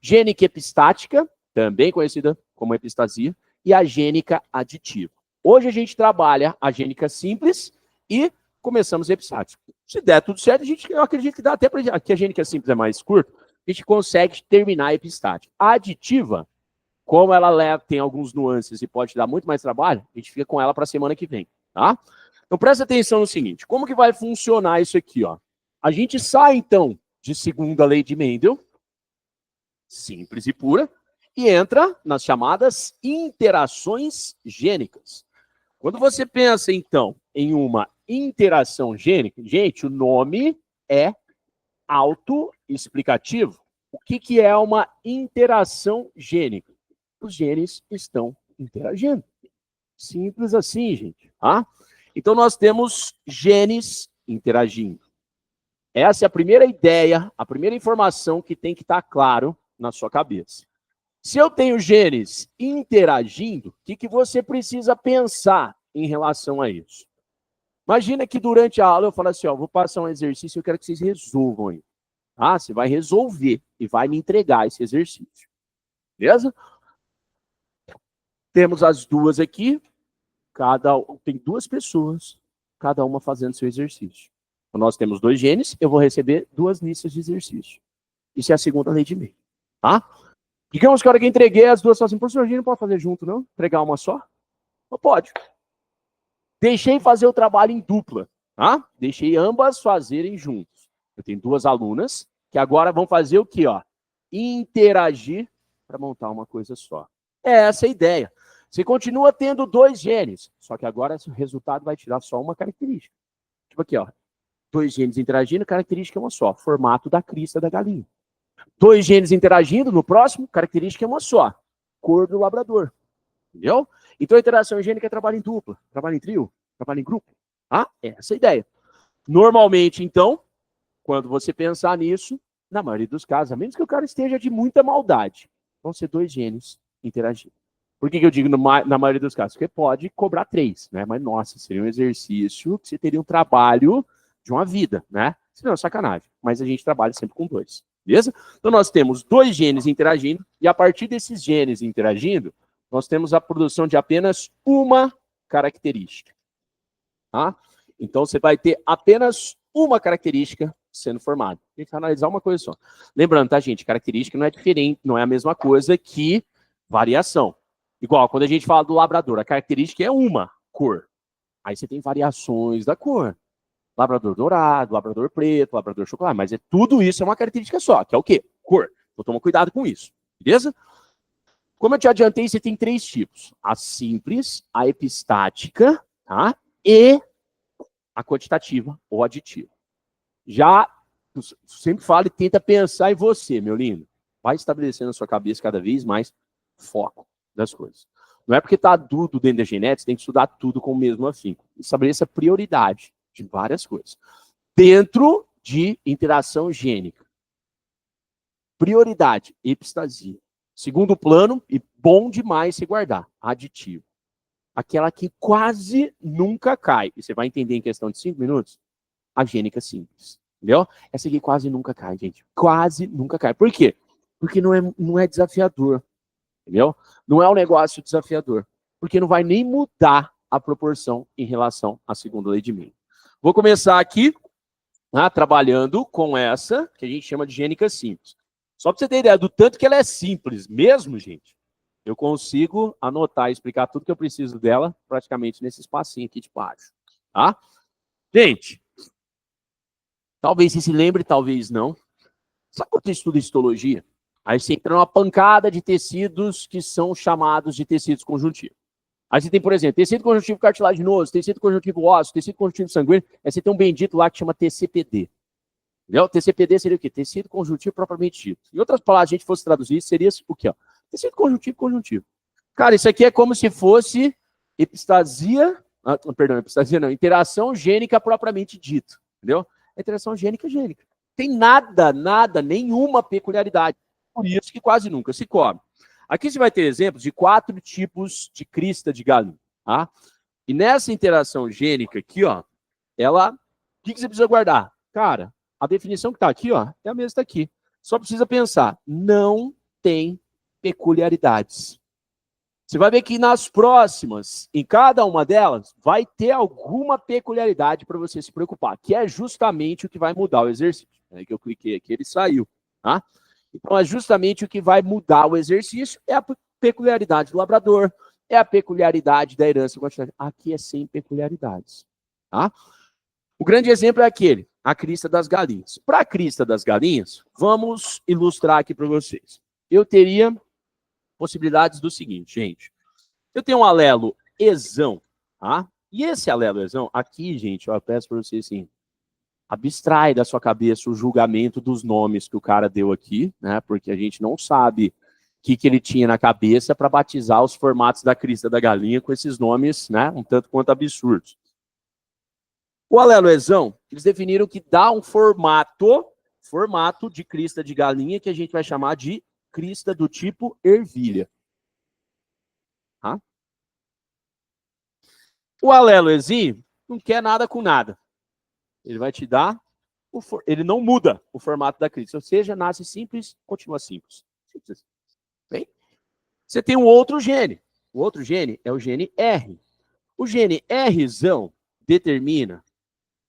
[SPEAKER 1] gênica epistática, também conhecida como epistasia, e a gênica aditiva. Hoje a gente trabalha a gênica simples e começamos a epistática. Se der tudo certo, eu acredito que dá até para que a gênica simples é mais curta, a gente consegue terminar a epistática. A aditiva, como ela tem alguns nuances e pode dar muito mais trabalho, a gente fica com ela para a semana que vem, tá? Então presta atenção no seguinte, como que vai funcionar isso aqui, ó? A gente sai, então, de segunda lei de Mendel, simples e pura, e entra nas chamadas interações gênicas. Quando você pensa, então, em uma interação gênica, gente, o nome é autoexplicativo. O que é uma interação gênica? Os genes estão interagindo. Simples assim, gente. Tá? Então, nós temos genes interagindo. Essa é a primeira ideia, a primeira informação que tem que estar claro na sua cabeça. Se eu tenho genes interagindo, o que você precisa pensar em relação a isso? Imagina que durante a aula eu falo assim, ó, vou passar um exercício e eu quero que vocês resolvam aí. Ah, você vai resolver e vai me entregar esse exercício. Beleza? Temos as duas aqui, tem duas pessoas, cada uma fazendo seu exercício. Então, nós temos dois genes, eu vou receber duas listas de exercício. Isso é a segunda lei de Mendel, tá? Digamos que a hora que eu entreguei, as duas falam assim, professor, a gente não pode fazer junto, não? Entregar uma só? Não pode. Deixei fazer o trabalho em dupla, tá? Deixei ambas fazerem juntos. Eu tenho duas alunas que agora vão fazer o quê, ó? Interagir para montar uma coisa só. É essa a ideia. Você continua tendo dois genes, só que agora o resultado vai tirar só uma característica. Tipo aqui, ó. Dois genes interagindo, característica é uma só. Formato da crista da galinha. Dois genes interagindo, no próximo, característica é uma só. Cor do labrador. Entendeu? Então a interação gênica é trabalho em dupla, trabalho em trio, trabalho em grupo. Tá? Essa é a ideia. Normalmente, então, quando você pensar nisso, na maioria dos casos, a menos que o cara esteja de muita maldade, vão ser dois genes interagindo. Por que eu digo na maioria dos casos? Porque pode cobrar três, né? Mas, nossa, seria um exercício que você teria um trabalho de uma vida, né? Senão é sacanagem. Mas a gente trabalha sempre com dois, beleza? Então, nós temos dois genes interagindo, e a partir desses genes interagindo, nós temos a produção de apenas uma característica. Tá? Então, você vai ter apenas uma característica sendo formada. A gente vai analisar uma coisa só. Lembrando, tá, gente? Característica não é diferente, não é a mesma coisa que variação. Igual, quando a gente fala do labrador, a característica é uma cor. Aí você tem variações da cor. Labrador dourado, labrador preto, labrador chocolate. Mas tudo isso é uma característica só, que é o quê? Cor. Então, toma cuidado com isso. Beleza? Como eu te adiantei, você tem três tipos. A simples, a epistática, tá? E a quantitativa ou aditiva. Já, sempre falo e tenta pensar em você, meu lindo. Vai estabelecendo na sua cabeça cada vez mais foco das coisas. Não é porque está tudo dentro da genética, você tem que estudar tudo com o mesmo afinco. Estabeleça prioridade de várias coisas. Dentro de interação gênica. Prioridade, epistasia. Segundo plano, e bom demais se guardar, aditivo. Aquela que quase nunca cai. E você vai entender em questão de 5 minutos, a gênica simples. Entendeu? Essa aqui quase nunca cai, gente. Quase nunca cai. Por quê? Porque não é desafiador. Entendeu? Não é um negócio desafiador. porque não vai nem mudar a proporção em relação à segunda lei de Mendel. Vou começar aqui, trabalhando com essa, que a gente chama de gênica simples. Só para você ter ideia do tanto que ela é simples mesmo, gente, eu consigo anotar e explicar tudo que eu preciso dela praticamente nesse espacinho aqui de baixo. Tá? Gente, talvez você se lembre, talvez não. Sabe quando você estuda histologia? Aí você entra numa pancada de tecidos que são chamados de tecidos conjuntivos. Aí você tem, por exemplo, tecido conjuntivo cartilaginoso, tecido conjuntivo ósseo, tecido conjuntivo sanguíneo. Aí você tem um bendito lá que chama TCPD. Entendeu? TCPD seria o quê? Tecido conjuntivo propriamente dito. Em outras palavras, se a gente fosse traduzir isso, seria o quê? Ó? Tecido conjuntivo, conjuntivo. Cara, isso aqui é como se fosse epistasia, epistasia não, interação gênica propriamente dito. Entendeu? Interação gênica. Tem nada, nenhuma peculiaridade. Por isso que quase nunca se come. Aqui você vai ter exemplos de 4 tipos de crista de galinha. Tá? E nessa interação gênica aqui, ó, ela. O que você precisa guardar? Cara, a definição que está aqui, ó, é a mesma que está aqui. Só precisa pensar, não tem peculiaridades. Você vai ver que nas próximas, em cada uma delas, vai ter alguma peculiaridade para você se preocupar, que é justamente o que vai mudar o exercício. É que eu cliquei aqui, ele saiu. Tá? Então, é justamente o que vai mudar o exercício, é a peculiaridade do labrador, é a peculiaridade da herança. Aqui é sem peculiaridades. Tá? O grande exemplo é aquele, a crista das galinhas. Para a crista das galinhas, vamos ilustrar aqui para vocês. Eu teria possibilidades do seguinte, gente. Eu tenho um alelo exão, tá? E esse alelo exão, aqui, gente, eu peço para vocês assim, abstrai da sua cabeça o julgamento dos nomes que o cara deu aqui, né? Porque a gente não sabe o que ele tinha na cabeça para batizar os formatos da crista da galinha com esses nomes, né? Um tanto quanto absurdos. O aleloezão, eles definiram que dá um formato de crista de galinha que a gente vai chamar de crista do tipo ervilha. Tá? O aleloezinho não quer nada com nada. Ele vai te dar, ele não muda o formato da crista. Ou seja, nasce simples, continua simples. Simples. Bem? Você tem um outro gene. O outro gene é o gene R. O gene Rzão determina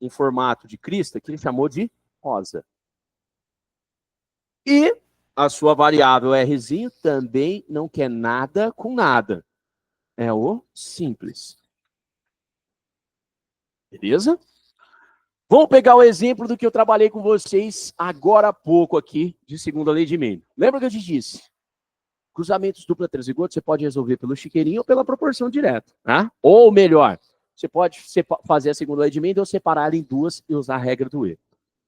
[SPEAKER 1] um formato de crista que ele chamou de rosa. E a sua variável Rzinho também não quer nada com nada. É o simples. Beleza? Vamos pegar o exemplo do que eu trabalhei com vocês agora há pouco aqui, de segunda lei de Mendel. Lembra que eu te disse? Cruzamentos dupla transigoto você pode resolver pelo chiqueirinho ou pela proporção direta. Tá? Ou melhor, você pode fazer a segunda lei de Mendel ou separar ela em duas e usar a regra do E.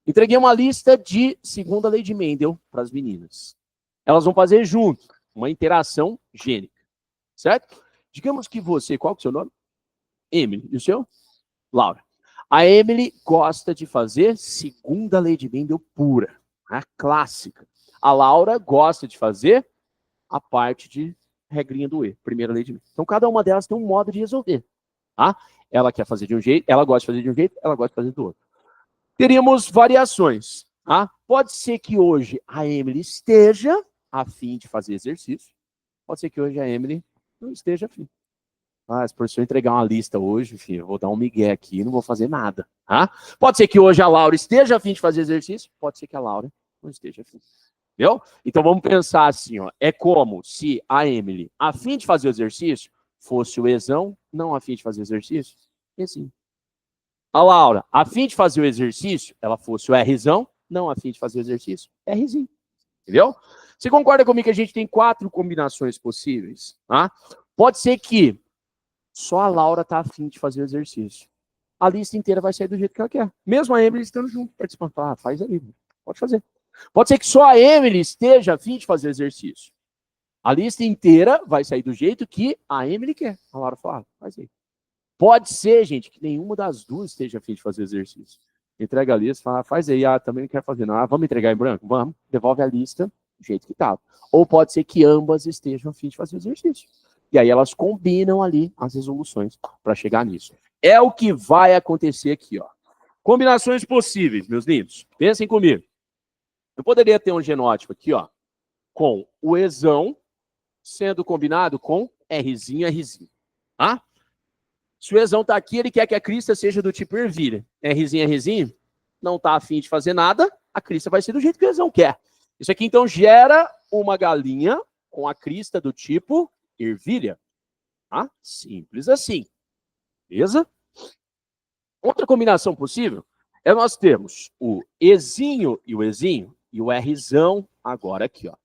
[SPEAKER 1] Entreguei uma lista de segunda lei de Mendel para as meninas. Elas vão fazer junto uma interação gênica. Certo? Digamos que você, qual que é o seu nome? Emily. E o seu? Laura. A Emily gosta de fazer segunda lei de Mendel pura, a clássica. A Laura gosta de fazer a parte de regrinha do E, primeira lei de Mendel. Então, cada uma delas tem um modo de resolver. Tá? Ela quer fazer de um jeito, ela gosta de fazer de um jeito, ela gosta de fazer do outro. Teríamos variações. Tá? Pode ser que hoje a Emily esteja a fim de fazer exercício. Pode ser que hoje a Emily não esteja a fim. Se o professor entregar uma lista hoje, filho, eu vou dar um migué aqui e não vou fazer nada. Tá? Pode ser que hoje a Laura esteja a fim de fazer exercício, pode ser que a Laura não esteja a fim. Entendeu? Então vamos pensar assim, ó, é como se a Emily, a fim de fazer o exercício, fosse o Ezão, não a fim de fazer o exercício, Ezinho. A Laura, a fim de fazer o exercício, ela fosse o Rzão, não a fim de fazer o exercício, Rzinho. Entendeu? Você concorda comigo que a gente tem 4 combinações possíveis? Tá? Pode ser que só a Laura está afim de fazer o exercício. A lista inteira vai sair do jeito que ela quer. Mesmo a Emily estando junto, participando. Faz aí, pode fazer. Pode ser que só a Emily esteja afim de fazer o exercício. A lista inteira vai sair do jeito que a Emily quer. A Laura fala, faz aí. Pode ser, gente, que nenhuma das duas esteja afim de fazer o exercício. Entrega a lista, fala, faz aí. Também não quer fazer. Não, vamos entregar em branco? Vamos. Devolve a lista do jeito que estava. Ou pode ser que ambas estejam afim de fazer o exercício. E aí elas combinam ali as resoluções para chegar nisso. É o que vai acontecer aqui, ó. Combinações possíveis, meus lindos. Pensem comigo. Eu poderia ter um genótipo aqui, ó, com o Ezão sendo combinado com Rzinho. Tá? Se o Ezão está aqui, ele quer que a crista seja do tipo ervilha. Rzinho, não está afim de fazer nada, a crista vai ser do jeito que o Ezão quer. Isso aqui, então, gera uma galinha com a crista do tipo ervilha. Tá? Simples assim. Beleza? Outra combinação possível é nós termos o Ezinho e o Rzão agora aqui, ó.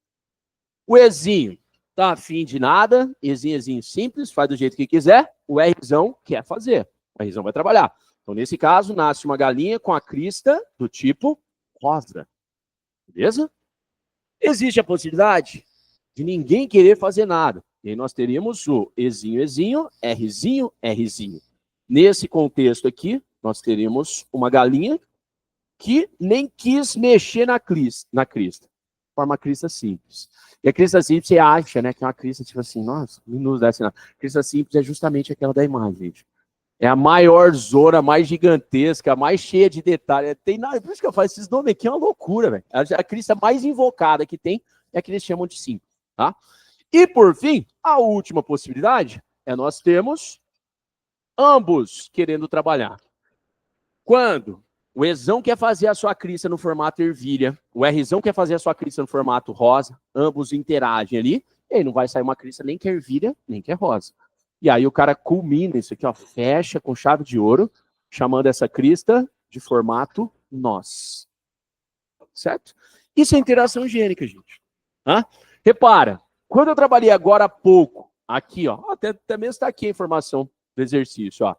[SPEAKER 1] O Ezinho tá afim de nada, Ezinho simples, faz do jeito que quiser, o Rzão quer fazer, o Rzão vai trabalhar. Então, nesse caso, nasce uma galinha com a crista do tipo rosa. Beleza? Existe a possibilidade de ninguém querer fazer nada. E aí nós teríamos o Ezinho, Rzinho. Nesse contexto aqui, nós teríamos uma galinha que nem quis mexer na crista. Forma crista simples. E a crista simples, você acha, né, que é uma crista, tipo assim, nossa, minutos dessa. A crista simples é justamente aquela da imagem, gente. É a maior zona, a mais gigantesca, a mais cheia de detalhes. Tem nada, por isso que eu faço esses nomes aqui, é uma loucura, velho. A crista mais invocada que tem é a que eles chamam de simples, tá? E, por fim, a última possibilidade é nós termos ambos querendo trabalhar. Quando o Ezão quer fazer a sua crista no formato ervilha, o Rzão quer fazer a sua crista no formato rosa, ambos interagem ali, e aí não vai sair uma crista nem que é ervilha, nem que é rosa. E aí o cara culmina isso aqui, ó, fecha com chave de ouro, chamando essa crista de formato nós. Certo? Isso é interação gênica, gente. Hã? Repara, quando eu trabalhei agora há pouco, aqui, ó, até mesmo está aqui a informação do exercício, ó.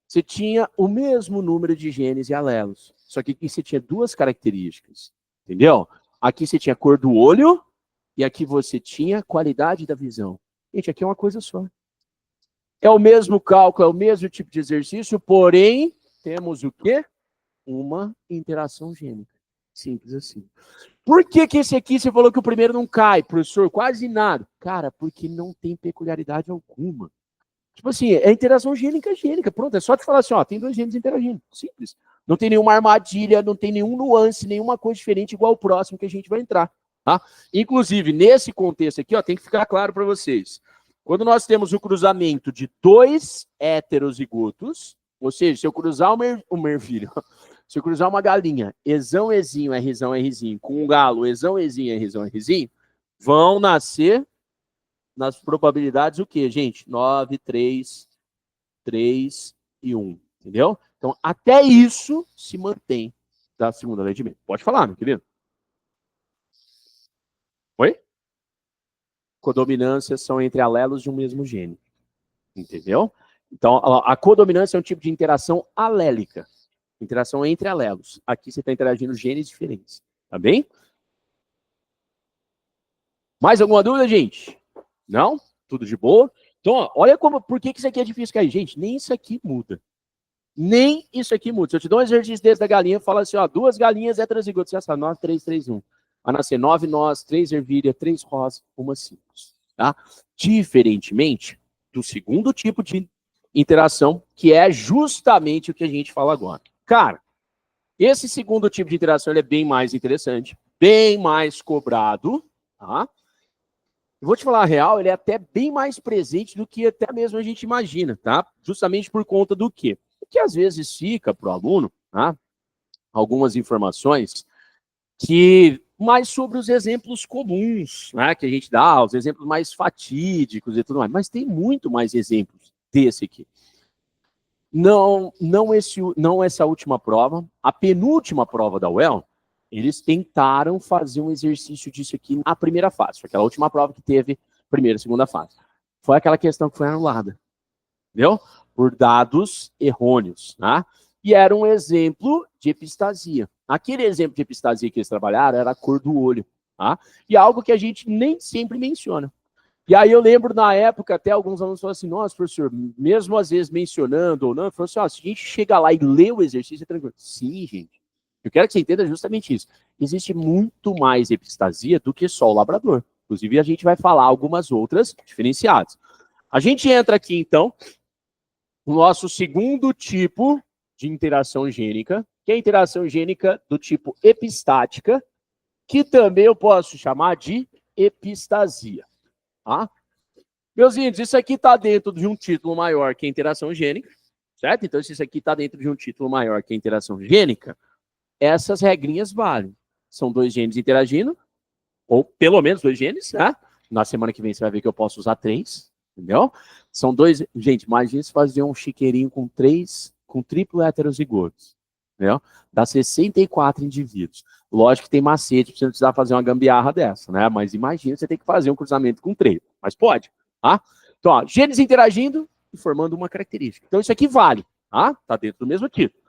[SPEAKER 1] Você tinha o mesmo número de genes e alelos. Só que aqui você tinha duas características. Entendeu? Aqui você tinha a cor do olho e aqui você tinha qualidade da visão. Gente, aqui é uma coisa só. É o mesmo cálculo, é o mesmo tipo de exercício, porém, temos o quê? Uma interação gênica. Simples assim. Por que que esse aqui você falou que o primeiro não cai, professor? Quase nada. Cara, porque não tem peculiaridade alguma. Tipo assim, é interação gênica. Pronto, é só te falar assim, ó, tem dois genes interagindo. Simples. Não tem nenhuma armadilha, não tem nenhum nuance, nenhuma coisa diferente igual o próximo que a gente vai entrar. Tá? Inclusive, nesse contexto aqui, ó, tem que ficar claro para vocês. Quando nós temos o cruzamento de dois heterozigotos, ou seja, se eu cruzar uma ervilha, se eu cruzar uma galinha, Ezão, Ezinho, Rzinho, com um galo, Ezão, Ezinho, Rzinho, vão nascer nas probabilidades o quê, gente? 9, 3, 3 e 1. Entendeu? Então, até isso se mantém da segunda lei de Mendel. Pode falar, meu querido. Oi? Codominâncias são entre alelos de um mesmo gene. Entendeu? Então, a codominância é um tipo de interação alélica. Interação entre alelos. Aqui você está interagindo genes diferentes. Tá bem? Mais alguma dúvida, gente? Não? Tudo de boa? Então, ó, olha como, por que isso aqui é difícil cair. Gente, nem isso aqui muda. Nem isso aqui muda. Se eu te dou um exercício desse da galinha, fala assim, ó, 2 galinhas heterozigotas, já sabe, 9, 3, 3, 1. Vai nascer 9 nós, 3 ervilha, 3 rosa, 1 simples. Tá? Diferentemente do segundo tipo de interação, que é justamente o que a gente fala agora. Cara, esse segundo tipo de interação ele é bem mais interessante, bem mais cobrado, tá? Eu vou te falar a real, ele é até bem mais presente do que até mesmo a gente imagina, tá? Justamente por conta do quê? Porque às vezes fica para o aluno, tá? Algumas informações que mais sobre os exemplos comuns, né? Que a gente dá, os exemplos mais fatídicos e tudo mais. Mas tem muito mais exemplos desse aqui. Não essa última prova, a penúltima prova da UEL, eles tentaram fazer um exercício disso aqui na primeira fase. Foi aquela última prova que teve primeira e segunda fase. Foi aquela questão que foi anulada. Entendeu? Por dados errôneos. Né? E era um exemplo de epistasia. Aquele exemplo de epistasia que eles trabalharam era a cor do olho. Tá? E algo que a gente nem sempre menciona. E aí eu lembro, na época, até alguns alunos falaram assim, nossa, professor, mesmo às vezes mencionando ou não, falou assim, ó, se a gente chegar lá e ler o exercício, é tranquilo. Sim, gente. Eu quero que você entenda justamente isso. Existe muito mais epistasia do que só o labrador. Inclusive, a gente vai falar algumas outras diferenciadas. A gente entra aqui, então, no nosso segundo tipo de interação gênica, que é a interação gênica do tipo epistática, que também eu posso chamar de epistasia. Tá? Meus índios, isso aqui está dentro de um título maior que a interação gênica, certo? Então, se isso aqui está dentro de um título maior que a interação gênica, essas regrinhas valem. São dois genes interagindo, ou pelo menos dois genes, né? Na semana que vem você vai ver que eu posso usar 3, entendeu? São dois... Gente, imagina se fazer um chiqueirinho com triplo heterozigotos, entendeu? Dá 64 indivíduos. Lógico que tem macete, você não precisar fazer uma gambiarra dessa, né? Mas imagina você tem que fazer um cruzamento com 3. Mas pode, tá? Então, ó, genes interagindo e formando uma característica. Então, isso aqui vale, tá? Tá dentro do mesmo título.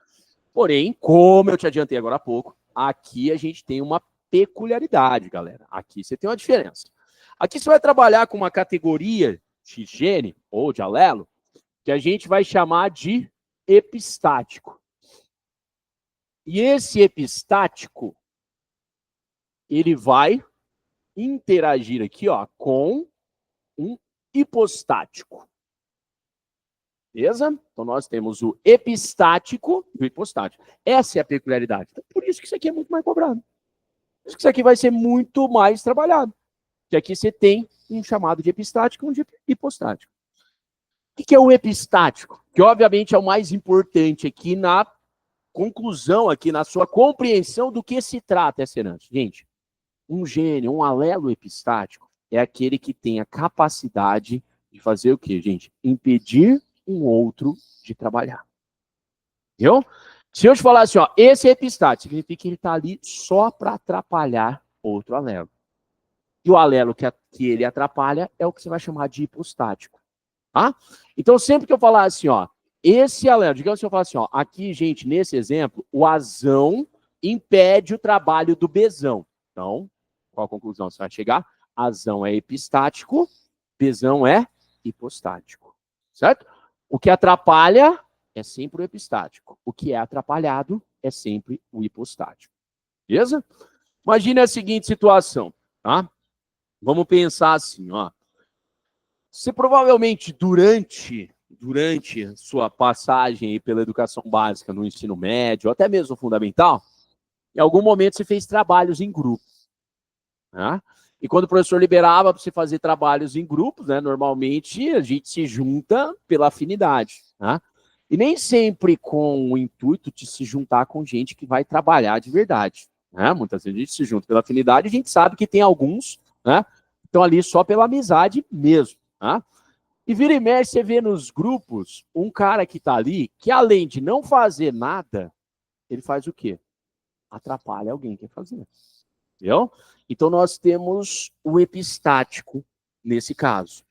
[SPEAKER 1] Porém, como eu te adiantei agora há pouco, aqui a gente tem uma peculiaridade, galera. Aqui você tem uma diferença. Aqui você vai trabalhar com uma categoria de gene ou de alelo que a gente vai chamar de epistático. E esse epistático, ele vai interagir aqui, ó, com um hipostático. Beleza? Então, nós temos o epistático e o hipostático. Essa é a peculiaridade. Então, por isso que isso aqui é muito mais cobrado. Por isso que isso aqui vai ser muito mais trabalhado. Que aqui você tem um chamado de epistático e um de hipostático. O que é o epistático? Que, obviamente, é o mais importante aqui na conclusão, aqui na sua compreensão do que se trata essa herança. Gente, um gene, um alelo epistático, é aquele que tem a capacidade de fazer o quê, gente? Impedir um outro de trabalhar. Entendeu? Se eu te falar assim, ó, esse é epistático, significa que ele está ali só para atrapalhar outro alelo. E o alelo que ele atrapalha é o que você vai chamar de hipostático. Tá? Então, sempre que eu falar assim, ó, esse alelo, digamos que eu falar assim, ó, aqui, gente, nesse exemplo, o azão impede o trabalho do bezão. Então, qual a conclusão você vai chegar? Azão é epistático, bezão é hipostático. Certo? O que atrapalha é sempre o epistático. O que é atrapalhado é sempre o hipostático. Beleza? Imagine a seguinte situação, tá? Vamos pensar assim, ó. Você provavelmente, durante sua passagem aí pela educação básica no ensino médio, ou até mesmo fundamental, em algum momento você fez trabalhos em grupo. Né? E quando o professor liberava para você fazer trabalhos em grupos, né, normalmente a gente se junta pela afinidade. Né? E nem sempre com o intuito de se juntar com gente que vai trabalhar de verdade. Né? Muitas vezes a gente se junta pela afinidade, a gente sabe que tem alguns, né, que estão ali só pela amizade mesmo. Né? E vira e mexe, você vê nos grupos um cara que está ali, que além de não fazer nada, ele faz o quê? Atrapalha alguém que quer fazer. Entendeu? Então, nós temos o epistático nesse caso.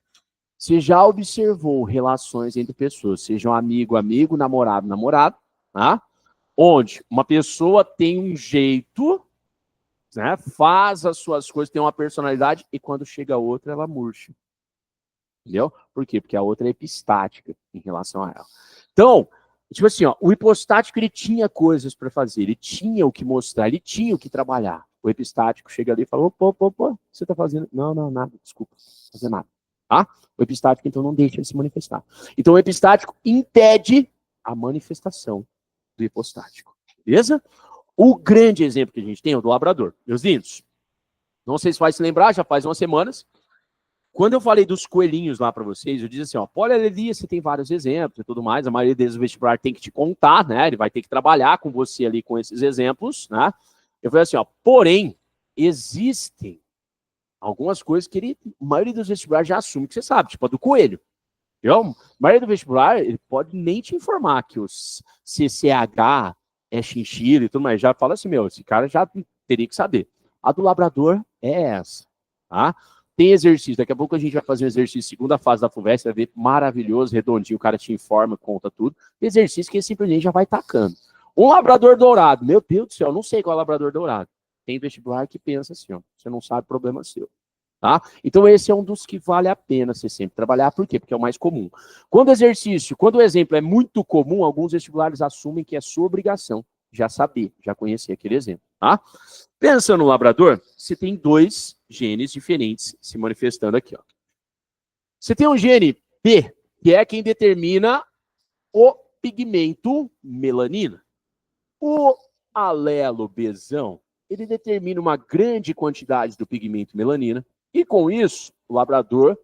[SPEAKER 1] Você já observou relações entre pessoas, sejam amigo, amigo, namorado, namorado, tá? Onde uma pessoa tem um jeito, né, faz as suas coisas, tem uma personalidade, e quando chega outra, ela murcha. Entendeu? Por quê? Porque a outra é epistática em relação a ela. Então, tipo assim, ó, o hipostático, ele tinha coisas para fazer, ele tinha o que mostrar, ele tinha o que trabalhar. O epistático chega ali e fala, opa, o que você está fazendo? Não, nada, desculpa, não vou fazer nada. Tá? O epistático, então, não deixa ele se manifestar. Então, o epistático impede a manifestação do hipostático. Beleza? O grande exemplo que a gente tem é o do labrador. Meus lindos, não sei se vai se lembrar, já faz umas semanas, quando eu falei dos coelhinhos lá para vocês, eu disse assim, ó, polialelia, você tem vários exemplos e tudo mais, a maioria deles o vestibular tem que te contar, né? Ele vai ter que trabalhar com você ali com esses exemplos, né? Eu falei assim, ó, porém, existem algumas coisas que a maioria dos vestibulares já assume que você sabe, tipo a do coelho. Entendeu? A maioria do vestibular, ele pode nem te informar que o CCH é chinchila e tudo mais, já fala assim, meu, esse cara já teria que saber. A do labrador é essa, tá? Tem exercício, daqui a pouco a gente vai fazer um exercício, segunda fase da FUVEST, vai ver maravilhoso, redondinho, o cara te informa, conta tudo. Tem exercício que ele simplesmente já vai tacando. Um labrador dourado, meu Deus do céu, eu não sei qual é o labrador dourado. Tem vestibular que pensa assim, ó, você não sabe, problema seu. Tá? Então esse é um dos que vale a pena você sempre trabalhar, por quê? Porque é o mais comum. Quando o exemplo é muito comum, alguns vestibulares assumem que é sua obrigação já saber, já conhecer aquele exemplo, tá? Pensando no labrador, você tem dois genes diferentes se manifestando aqui, ó. Você tem um gene P, que é quem determina o pigmento melanina. O alelo Bzão, ele determina uma grande quantidade do pigmento melanina, e com isso, o labrador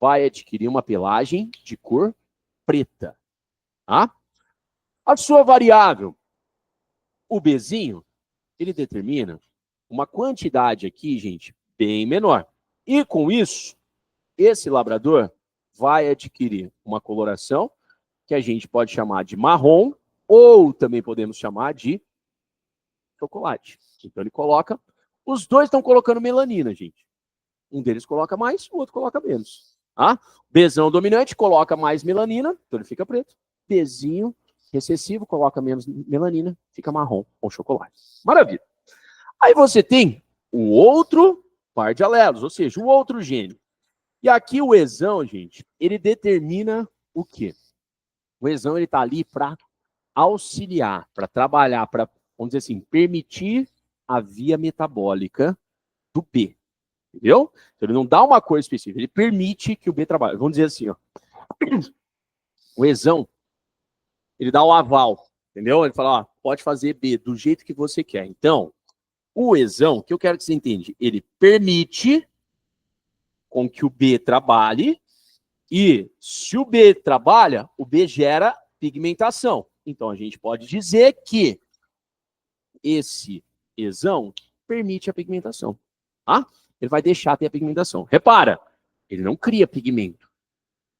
[SPEAKER 1] vai adquirir uma pelagem de cor preta. Tá? A sua variável, o Bzinho, ele determina uma quantidade aqui, gente, bem menor. E com isso, esse labrador vai adquirir uma coloração que a gente pode chamar de marrom ou também podemos chamar de chocolate. Então ele coloca, os dois estão colocando melanina, gente. Um deles coloca mais, o outro coloca menos. Tá? Bzão dominante coloca mais melanina, então ele fica preto. Bzinho recessivo coloca menos melanina, fica marrom ou chocolate. Maravilha. Aí você tem o outro par de alelos, ou seja, o outro gene. E aqui o Ezão, gente, ele determina o quê? O Ezão, ele tá ali para auxiliar, para trabalhar, para, vamos dizer assim, permitir a via metabólica do B. Entendeu? Então ele não dá uma cor específica, ele permite que o B trabalhe. Vamos dizer assim, ó. O Ezão, ele dá o aval, entendeu? Ele fala, ó, pode fazer B do jeito que você quer. Então, o Ezão, o que eu quero que você entenda, ele permite com que o B trabalhe e se o B trabalha, o B gera pigmentação. Então a gente pode dizer que esse Ezão permite a pigmentação. Tá? Ele vai deixar ter a pigmentação. Repara, ele não cria pigmento.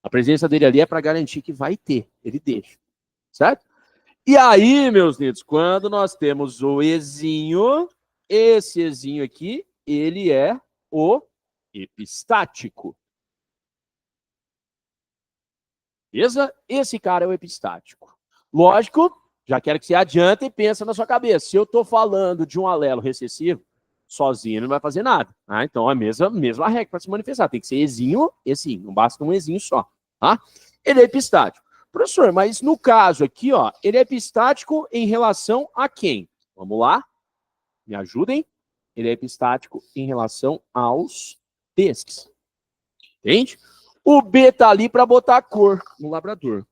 [SPEAKER 1] A presença dele ali é para garantir que vai ter. Ele deixa. Certo? E aí, meus lindos, quando nós temos o Ezinho, esse Ezinho aqui, ele é o epistático. Beleza? Esse cara é o epistático. Lógico, já quero que você adianta e pensa na sua cabeça. Se eu estou falando de um alelo recessivo, sozinho ele não vai fazer nada. Tá? Então, é a mesma regra para se manifestar. Tem que ser Ezinho, Ezinho. Não basta um Ezinho só. Tá? Ele é epistático. Professor, mas no caso aqui, ó, ele é epistático em relação a quem? Vamos lá. Me ajudem. Ele é epistático em relação aos Bs. Entende? O B tá ali para botar a cor no labrador.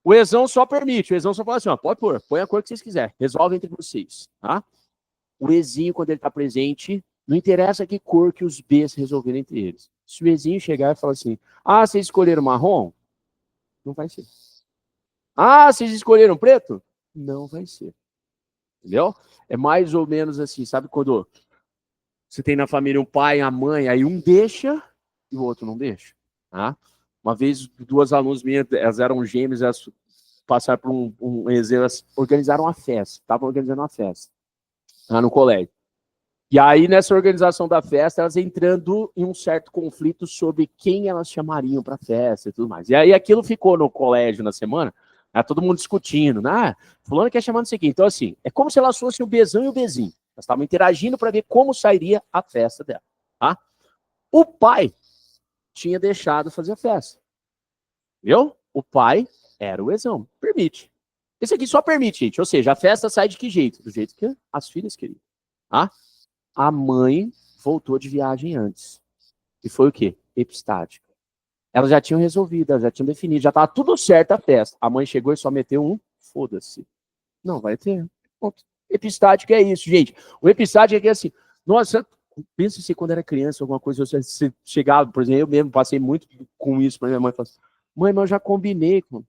[SPEAKER 1] O Ezão só permite. O Ezão só fala assim, ó, pode pôr, põe a cor que vocês quiserem. Resolve entre vocês. Tá? O Ezinho, quando ele está presente, não interessa que cor que os Bs resolverem entre eles. Se o Ezinho chegar e falar assim, ah, vocês escolheram marrom? Não vai ser. Ah, vocês escolheram preto? Não vai ser. Entendeu? É mais ou menos assim, sabe quando você tem na família um pai e a mãe, aí um deixa e o outro não deixa. Tá? Uma vez, duas alunas minhas, elas eram gêmeas, elas passaram por elas organizaram uma festa, estavam organizando uma festa lá no colégio. E aí, nessa organização da festa, elas entrando em um certo conflito sobre quem elas chamariam para a festa e tudo mais. E aí, aquilo ficou no colégio na semana, todo mundo discutindo, né? Fulano quer chamar não sei quem. Então, assim, é como se elas fossem o Bzão e o Bzinho. Elas estavam interagindo para ver como sairia a festa dela. Tá? O pai tinha deixado fazer a festa. Viu? O pai era o Ezão. Permite. Esse aqui só permite, gente. Ou seja, a festa sai de que jeito? Do jeito que as filhas queriam. Tá? A mãe voltou de viagem antes. E foi o quê? Epistática. Elas já tinham resolvido, elas já tinham definido, já estava tudo certo a festa. A mãe chegou e só meteu um, foda-se. Não vai ter. Ponto. Epistático é isso, gente. O epistático é assim, nossa, pensa se quando era criança, alguma coisa, você chegava, por exemplo, eu mesmo passei muito com isso para minha mãe, falava assim, mãe, mas eu já combinei com...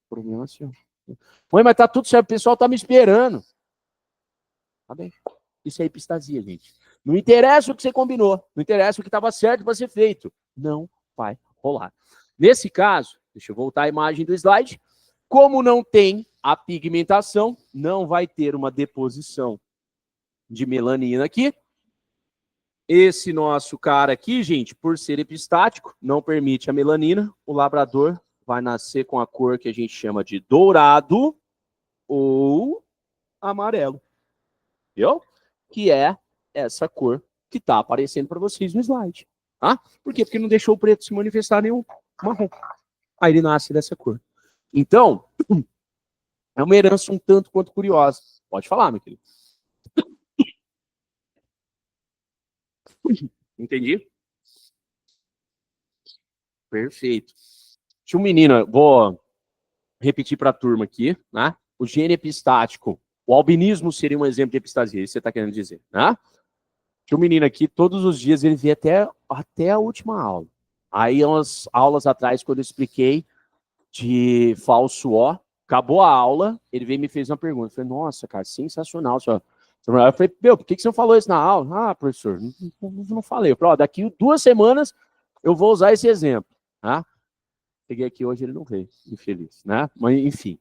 [SPEAKER 1] Problema assim, mãe, mas tá tudo certo, o pessoal tá me esperando. Tá bem. Isso é epistasia, gente. Não interessa o que você combinou, não interessa o que estava certo para ser feito. Não vai rolar. Nesse caso, deixa eu voltar a imagem do slide. Como não tem a pigmentação, não vai ter uma deposição de melanina aqui. Esse nosso cara aqui, gente, por ser epistático, não permite a melanina. O labrador vai nascer com a cor que a gente chama de dourado ou amarelo. Viu? Que é essa cor que está aparecendo para vocês no slide. Tá? Por quê? Porque não deixou o preto se manifestar nenhum marrom. Aí ele nasce dessa cor. Então, é uma herança um tanto quanto curiosa. Pode falar, meu querido. Entendi? Perfeito. Tinha um menino, vou repetir para a turma aqui, né? O gene epistático. O albinismo seria um exemplo de epistasia, isso você está querendo dizer, né? Tinha um menino aqui, todos os dias ele via até a última aula. Aí, umas aulas atrás, quando eu expliquei de falso O, acabou a aula, ele veio e me fez uma pergunta. Eu falei, nossa, cara, sensacional. Eu falei, meu, por que você não falou isso na aula? Ah, professor, não falei. Eu falei, ó, daqui 2 semanas eu vou usar esse exemplo. Tá? Peguei aqui hoje, ele não veio, infeliz, né? Mas, enfim.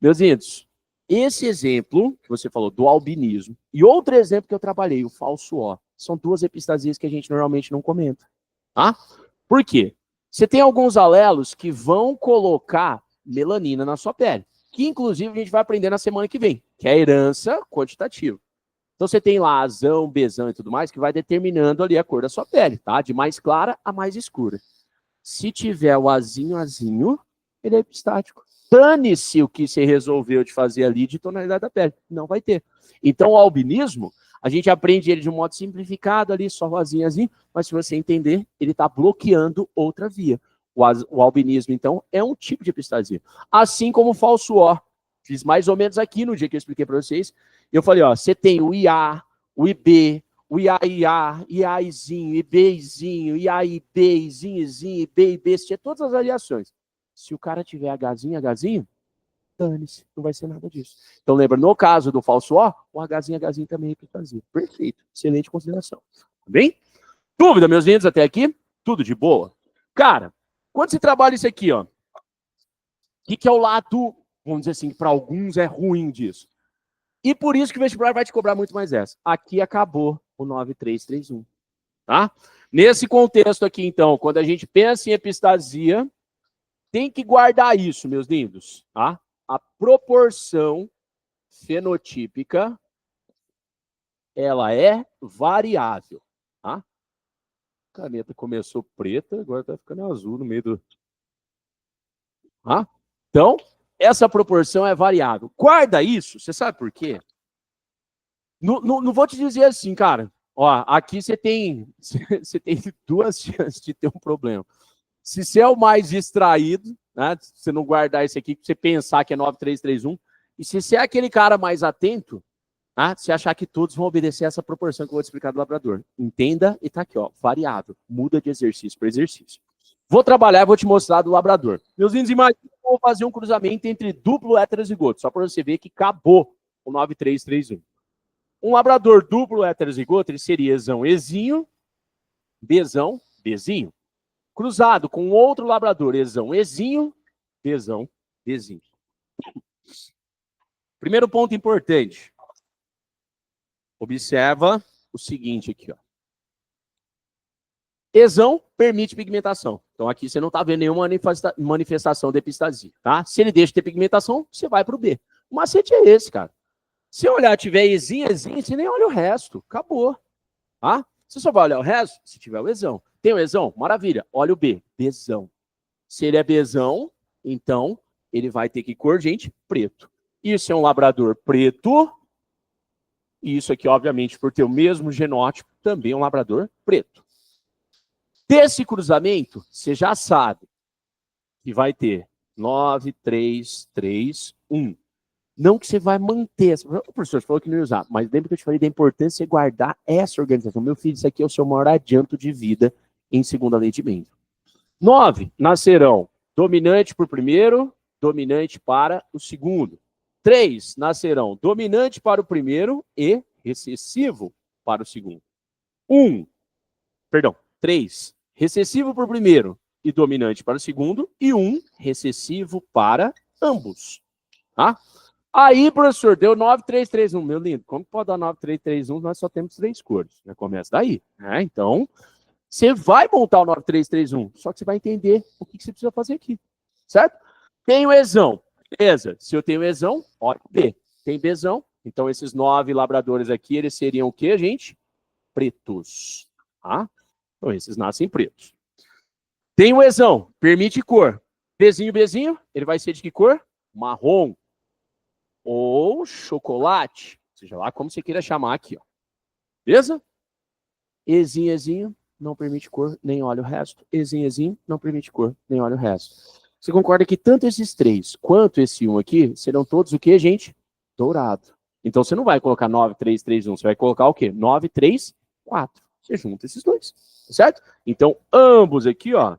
[SPEAKER 1] Meus queridos, esse exemplo que você falou do albinismo e outro exemplo que eu trabalhei, o falso O, são 2 epistasias que a gente normalmente não comenta. Tá? Por quê? Você tem alguns alelos que vão colocar melanina na sua pele, que inclusive a gente vai aprender na semana que vem, que é a herança quantitativa. Então você tem lá azão, bezão e tudo mais, que vai determinando ali a cor da sua pele, tá? De mais clara a mais escura. Se tiver o azinho, ele é epistático. Dane-se o que você resolveu de fazer ali de tonalidade da pele. Não vai ter. Então o albinismo, a gente aprende ele de um modo simplificado ali, só o azinho, mas se você entender, ele está bloqueando outra via. O albinismo, então, é um tipo de epistasia. Assim como o falso O. Fiz mais ou menos aqui no dia que eu expliquei para vocês. Eu falei, ó, você tem o IA, o IB, o IAIA, IAIzinho, IBzinho, IAIB, Izinhozinho, IB, você tinha todas as variações. Se o cara tiver Hzinho, dane-se, não vai ser nada disso. Então lembra, no caso do falso O Hzinho também é epistasia. Perfeito, excelente consideração. Tá bem? Dúvida, meus lindos, até aqui? Tudo de boa? Cara, quando você trabalha isso aqui, ó, o que é o lado, vamos dizer assim, para alguns é ruim disso? E por isso que o vestibular vai te cobrar muito mais essa. Aqui acabou o 9331, tá? Nesse contexto aqui, então, quando a gente pensa em epistasia, tem que guardar isso, meus lindos, tá? A proporção fenotípica, ela é variável, tá? A caneta começou preta, agora tá ficando azul no meio do... Tá? Então, essa proporção é variável. Guarda isso, você sabe por quê? Não vou te dizer assim, cara, ó, aqui você tem 2 chances de ter um problema. Se você é o mais distraído, né, se você não guardar isso aqui, você pensar que é 9331, e se você é aquele cara mais atento, né, você achar que todos vão obedecer essa proporção que eu vou te explicar do labrador. Entenda, e tá aqui, ó, variável, muda de exercício para exercício. Vou trabalhar e vou te mostrar do labrador. Meus lindos, imagina que eu vou fazer um cruzamento entre duplo heterozigoto, só para você ver que acabou o 9331. Um labrador duplo heterozigoto, ele seria Ezão, Ezinho, Bezão, Bezinho. Cruzado com outro labrador, Ezão, Ezinho, Bezão, Bezinho. Primeiro ponto importante. Observa o seguinte aqui, ó. Ezão permite pigmentação. Então aqui você não está vendo nenhuma manifestação de epistasia, tá? Se ele deixa de ter pigmentação, você vai para o B. O macete é esse, cara. Se olhar, tiver Ezinho, você nem olha o resto. Acabou. Tá? Você só vai olhar o resto se tiver o Ezão. Tem o Ezão? Maravilha. Olha o B. Bezão. Se ele é Bezão, então ele vai ter que cor, gente, preto. Isso é um labrador preto. E isso aqui, obviamente, por ter o mesmo genótipo, também é um labrador preto. Desse cruzamento, você já sabe que vai ter 9331. Não que você vai manter. O professor falou que não ia usar, mas lembra que eu te falei da importância de você guardar essa organização. Meu filho, isso aqui é o seu maior adianto de vida em segunda lei de Mendel. 9 nascerão dominante para o primeiro, dominante para o segundo. 3 nascerão dominante para o primeiro e recessivo para o segundo. 3 recessivo para o primeiro e dominante para o segundo, e 1 recessivo para ambos. Tá? Aí, professor, deu 9331. Meu lindo, como pode dar 9331? Nós só temos 3 cores. Né? Começa daí. Né? Então, você vai montar o 9331, só que você vai entender o que você precisa fazer aqui. Certo? Tem o Ezão. Beleza. Se eu tenho Ezão, olha B. Tem Bezão. Então, esses 9 labradores aqui, eles seriam o quê, gente? Pretos. Tá? Então, esses nascem pretos. Tem o Ezão. Permite cor. Bezinho, ele vai ser de que cor? Marrom. Ou chocolate, seja lá como você queira chamar aqui, ó. Beleza? Ezinho, não permite cor, nem olha o resto. Ezinho, não permite cor, nem olha o resto. Você concorda que tanto esses 3 quanto esse 1 aqui serão todos o quê, gente? Dourado. Então você não vai colocar 9331, você vai colocar o quê? 9331. 4. Você junta esses dois, certo? Então, ambos aqui, ó,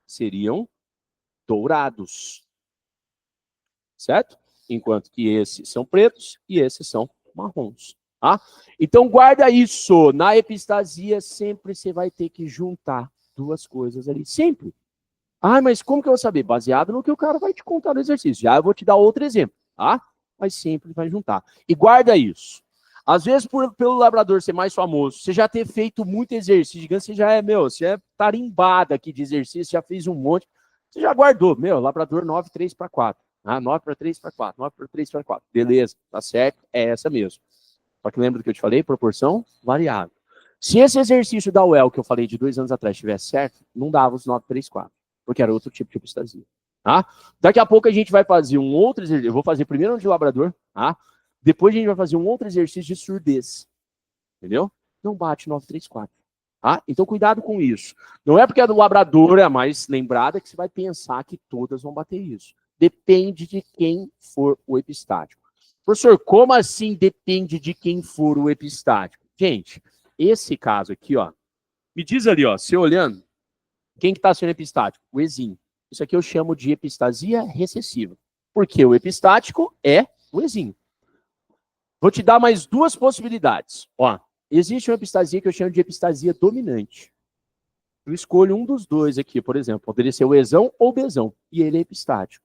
[SPEAKER 1] seriam dourados, certo? Enquanto que esses são pretos e esses são marrons, tá? Então, guarda isso. Na epistasia, sempre você vai ter que juntar duas coisas ali, sempre. Ah, mas como que eu vou saber? Baseado no que o cara vai te contar no exercício. Já eu vou te dar outro exemplo, tá? Mas sempre vai juntar. E guarda isso. Às vezes, pelo labrador ser mais famoso, você já ter feito muito exercício, digamos, você já é, você é tarimbada aqui de exercício, já fez um monte, você já guardou, labrador 9, 3 para 4. Ah, 9 para 3 para 4, 9 para 3 para 4. Beleza, tá certo, é essa mesmo. Só que lembra do que eu te falei? Proporção variável. Se esse exercício da UEL que eu falei de 2 anos atrás estivesse certo, não dava os 9, 3, 4. Porque era outro tipo de epistasia. Tá? Daqui a pouco a gente vai fazer um outro exercício. Eu vou fazer primeiro um de labrador, tá? Depois a gente vai fazer um outro exercício de surdez. Entendeu? Não bate 9, 3, 4. Tá? Então cuidado com isso. Não é porque a do labrador é a mais lembrada que você vai pensar que todas vão bater isso. Depende de quem for o epistático. Professor, como assim depende de quem for o epistático? Gente, esse caso aqui, ó, me diz ali, ó, você olhando, quem que está sendo epistático? O exímio. Isso aqui eu chamo de epistasia recessiva. Porque o epistático é o exímio. Vou te dar mais duas possibilidades. Ó, existe uma epistasia que eu chamo de epistasia dominante. Eu escolho um dos dois aqui, por exemplo. Poderia ser o exão ou o besão. E ele é epistático.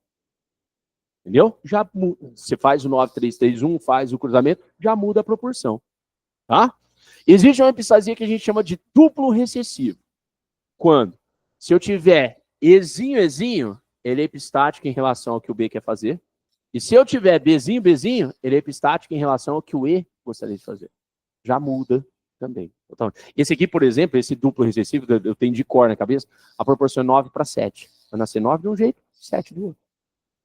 [SPEAKER 1] Entendeu? Já você faz o 9-3-3-1, faz o cruzamento, já muda a proporção. Tá? Existe uma epistasia que a gente chama de duplo recessivo. Quando? Se eu tiver exinho, exinho, ele é epistático em relação ao que o B quer fazer. E se eu tiver bezinho, bezinho, ele é epistático em relação ao que o E gostaria de fazer. Já muda também. Então, esse aqui, por exemplo, esse duplo recessivo, eu tenho de cor na cabeça, a proporção é 9 para 7. Vai nascer 9 de um jeito, 7 do outro.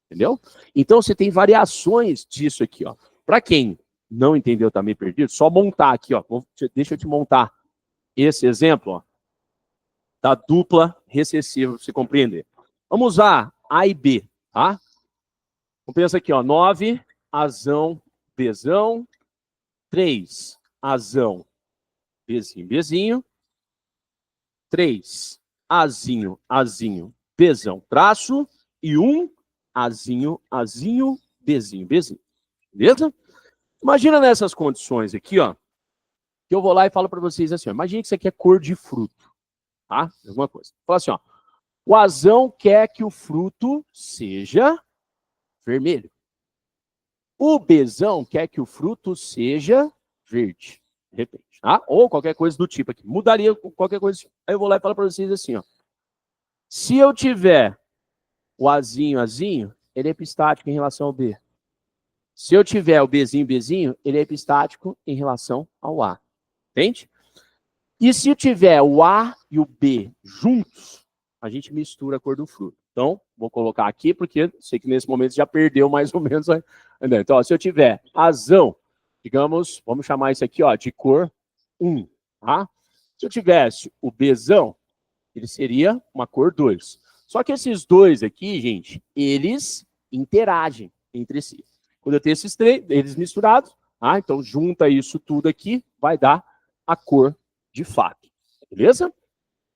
[SPEAKER 1] Entendeu? Então, você tem variações disso aqui, ó. Para quem não entendeu, tá meio perdido, só montar aqui, ó. Deixa eu te montar esse exemplo, ó, da dupla recessiva, para você compreender. Vamos usar A e B, tá? Então, pensa aqui, ó, 9, azão, bezão, 3, azão, bezinho, bezinho, 3, azinho, azinho, bezão, traço, e 1, azinho, azinho, bezinho, bezinho. Beleza? Imagina nessas condições aqui, ó, que eu vou lá e falo para vocês assim, ó, imagina que isso aqui é cor de fruto, tá? Alguma coisa. Fala assim, ó, o azão quer que o fruto seja vermelho. O bezão quer que o fruto seja verde, de repente, tá? Ou qualquer coisa do tipo aqui. Mudaria qualquer coisa. Aí eu vou lá e falo para vocês assim, ó. Se eu tiver o azinho, azinho, ele é epistático em relação ao B. Se eu tiver o bezinho, bezinho, ele é epistático em relação ao A. Entende? E se eu tiver o A e o B juntos, a gente mistura a cor do fruto. Então, vou colocar aqui, porque sei que nesse momento já perdeu mais ou menos. Então, ó, se eu tiver azão, digamos, vamos chamar isso aqui, ó, de cor 1. Tá? Se eu tivesse o Bzão, ele seria uma cor 2. Só que esses dois aqui, gente, eles interagem entre si. Quando eu tenho esses três, eles misturados, tá? Então junta isso tudo aqui, vai dar a cor de fato. Beleza?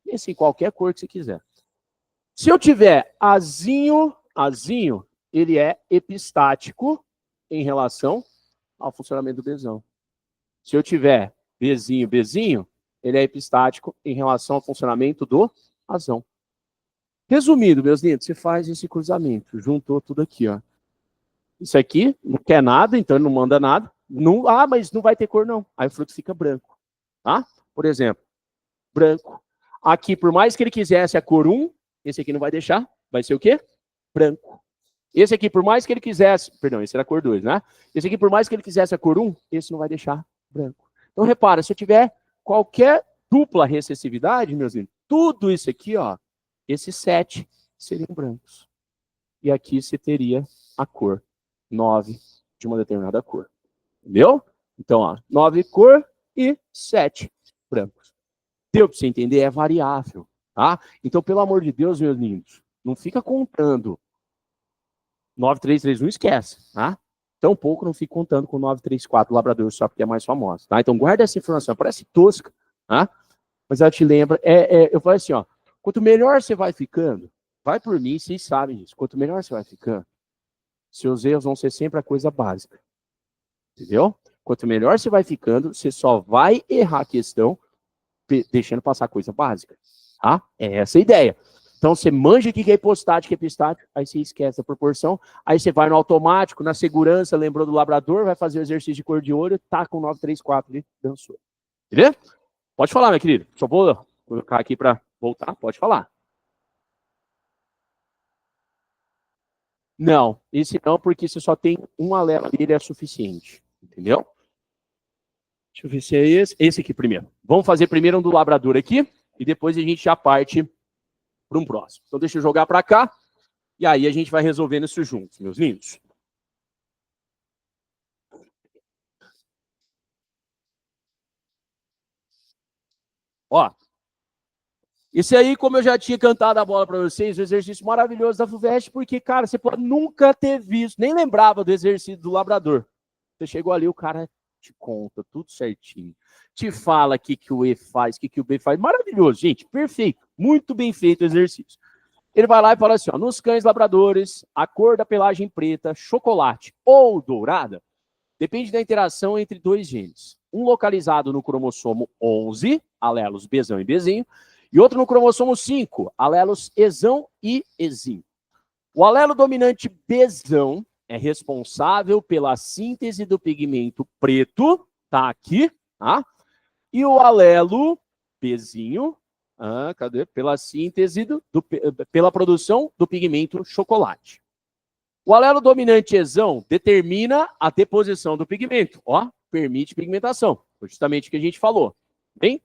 [SPEAKER 1] E assim, qualquer cor que você quiser. Se eu tiver azinho, azinho, ele é epistático em relação ao funcionamento do bezão. Se eu tiver bezinho, bezinho, ele é epistático em relação ao funcionamento do azão. Resumindo, meus lindos, você faz esse cruzamento, juntou tudo aqui, ó. Isso aqui não quer nada, então ele não manda nada. Não, mas não vai ter cor, não. Aí o fruto fica branco, tá? Por exemplo, branco. Aqui, por mais que ele quisesse a cor 1, esse aqui não vai deixar. Vai ser o quê? Branco. Esse aqui, por mais que ele quisesse... Perdão, esse era a cor 2, né? Esse aqui, por mais que ele quisesse a cor 1, esse não vai deixar branco. Então, repara, se eu tiver qualquer dupla recessividade, meus lindos, tudo isso aqui, ó, esses 7 seriam brancos. E aqui você teria a cor 9 de uma determinada cor. Entendeu? Então, ó, 9 cor e 7 brancos. Deu para você entender? É variável. Tá? Então, pelo amor de Deus, meus lindos, não fica contando 9, 3, 3, 1, esquece. Tá? Tampouco não fico contando com 934 labrador só porque é mais famosa, tá? Então guarda essa informação, parece tosca, tá? Mas ela te lembra, eu falei assim, ó, quanto melhor você vai ficando, vai por mim, vocês sabem disso, quanto melhor você vai ficando, seus erros vão ser sempre a coisa básica, entendeu? Quanto melhor você vai ficando, você só vai errar a questão deixando passar coisa básica, tá? É essa a ideia. Então, você manja o que é hipostático, que é epistático, aí você esquece a proporção, aí você vai no automático, na segurança, lembrou do labrador, vai fazer o exercício de cor de olho, tá com 934 ali, dançou. Entendeu? Pode falar, meu querido. Só vou colocar aqui para voltar, pode falar. Não, esse não, porque você só tem um alelo ali, ele é suficiente, entendeu? Deixa eu ver se é esse. Esse aqui primeiro. Vamos fazer primeiro um do labrador aqui, e depois a gente já parte para um próximo. Então deixa eu jogar para cá, e aí a gente vai resolvendo isso juntos, meus lindos. Ó, esse aí, como eu já tinha cantado a bola para vocês, o exercício maravilhoso da FUVEST, porque, cara, você pode nunca ter visto, nem lembrava do exercício do labrador. Você chegou ali, o cara te conta tudo certinho, te fala o que o E faz, o que o B faz. Maravilhoso, gente, perfeito, muito bem feito o exercício. Ele vai lá e fala assim, ó, nos cães labradores, a cor da pelagem preta, chocolate ou dourada, depende da interação entre dois genes. Um localizado no cromossomo 11, alelos Bzão e Bzinho, e outro no cromossomo 5, alelos Ezão e Ezinho. O alelo dominante Bzão é responsável pela síntese do pigmento preto, tá aqui, tá? E o alelo Bzinho, cadê? Pela síntese, pela produção do pigmento chocolate. O alelo dominante Ezão determina a deposição do pigmento, ó, permite pigmentação, foi justamente o que a gente falou, bem?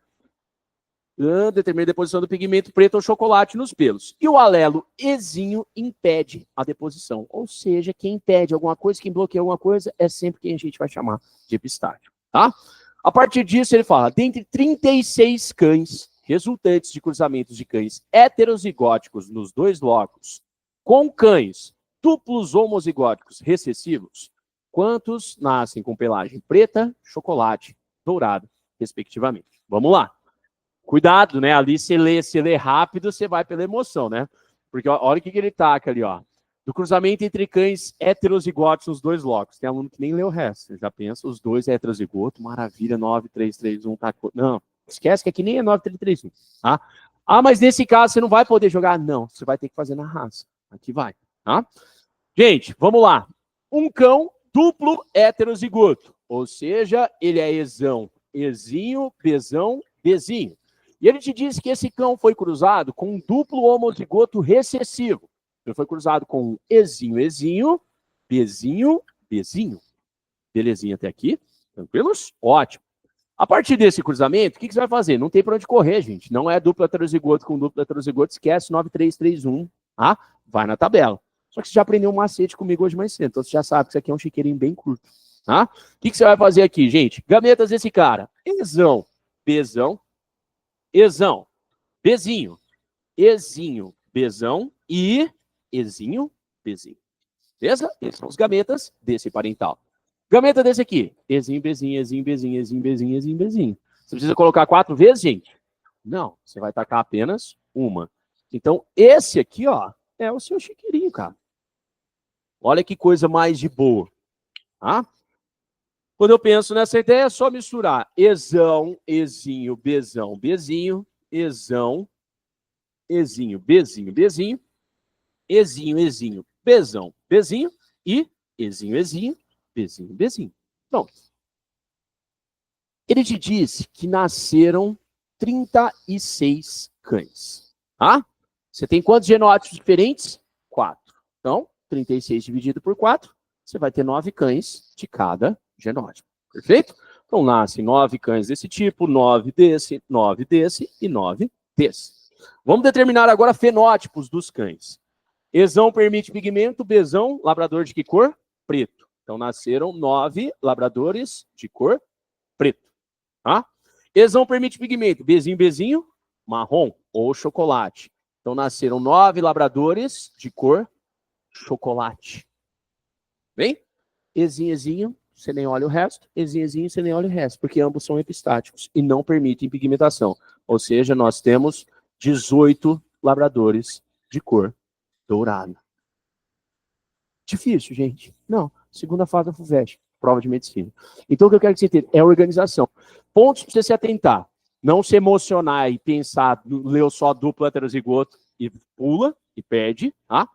[SPEAKER 1] Determina a deposição do pigmento preto ou chocolate nos pelos. E o alelo Ezinho impede a deposição. Ou seja, quem impede alguma coisa, quem bloqueia alguma coisa, é sempre quem a gente vai chamar de epistático, tá? A partir disso, ele fala, dentre 36 cães resultantes de cruzamentos de cães heterozigóticos nos dois locos, com cães duplos homozigóticos recessivos, quantos nascem com pelagem preta, chocolate, dourado, respectivamente? Vamos lá. Cuidado, né? Ali se lê rápido, você vai pela emoção, né? Porque olha o que ele taca ali, ó. Do cruzamento entre cães heterozigóticos nos dois locos. Tem aluno que nem lê o resto. Você já pensa, os dois heterozigotos, maravilha, 9331, tá. Não, esquece que aqui nem é 9331, tá? Ah, mas nesse caso você não vai poder jogar? Não, você vai ter que fazer na raça. Aqui vai, tá? Gente, vamos lá. Um cão duplo heterozigoto. Ou seja, ele é Ezão, Ezinho, Bzão, Bzinho. E ele te diz que esse cão foi cruzado com um duplo homozigoto recessivo. Ele foi cruzado com um Ezinho, Ezinho, Bzinho, Bzinho. Belezinha até aqui? Tranquilos? Ótimo. A partir desse cruzamento, o que você vai fazer? Não tem para onde correr, gente. Não é duplo heterozigoto com duplo heterozigoto, esquece 9331, tá? Vai na tabela. Só que você já aprendeu um macete comigo hoje mais cedo, então você já sabe que isso aqui é um chiqueirinho bem curto, tá? O que você vai fazer aqui, gente? Gametas desse cara. Ezão, Bzão, Ezão, Bzinho, Ezinho, Bzão e Ezinho, Bzinho. Beleza? Esses são os gametas desse parental. Gameta desse aqui. Ezinho, Bzinho, Ezinho, Bzinho, Ezinho, Bzinho, Ezinho, Bzinho. Você precisa colocar 4 vezes, gente? Não. Você vai tacar apenas uma. Então, esse aqui, ó, é o seu chiqueirinho, cara. Olha que coisa mais de boa. Tá? Quando eu penso nessa ideia, é só misturar Ezão, Ezinho, Bzão, Bzinho, Ezão, Ezinho, Bzinho, Bzinho, Ezinho, Ezinho, Bzão, Bzinho e Ezinho, Ezinho, Bzinho, Bzinho. Pronto. Ele te disse que nasceram 36 cães. Tá? Você tem quantos genótipos diferentes? 4. Então, 36 dividido por 4, você vai ter 9 cães de cada genótipo. Perfeito? Então, nascem 9 cães desse tipo, 9 desse e 9 desse. Vamos determinar agora fenótipos dos cães. Ezão permite pigmento, Bzão, labrador de que cor? Preto. Então, nasceram 9 labradores de cor preto. Tá? Ezão permite pigmento, Bzinho, Bzinho, marrom ou chocolate. Então, nasceram 9 labradores de cor chocolate. Bem? Ezinho, ezinho, você nem olha o resto. Ezinho, ezinho, você nem olha o resto. Porque ambos são epistáticos e não permitem pigmentação. Ou seja, nós temos 18 labradores de cor dourada. Difícil, gente? Não. Segunda fase da FUVEST, prova de medicina. Então, o que eu quero que você entenda é a organização. Pontos para você se atentar. Não se emocionar e pensar, leu só duplo heterozigoto e pula e perde, tá?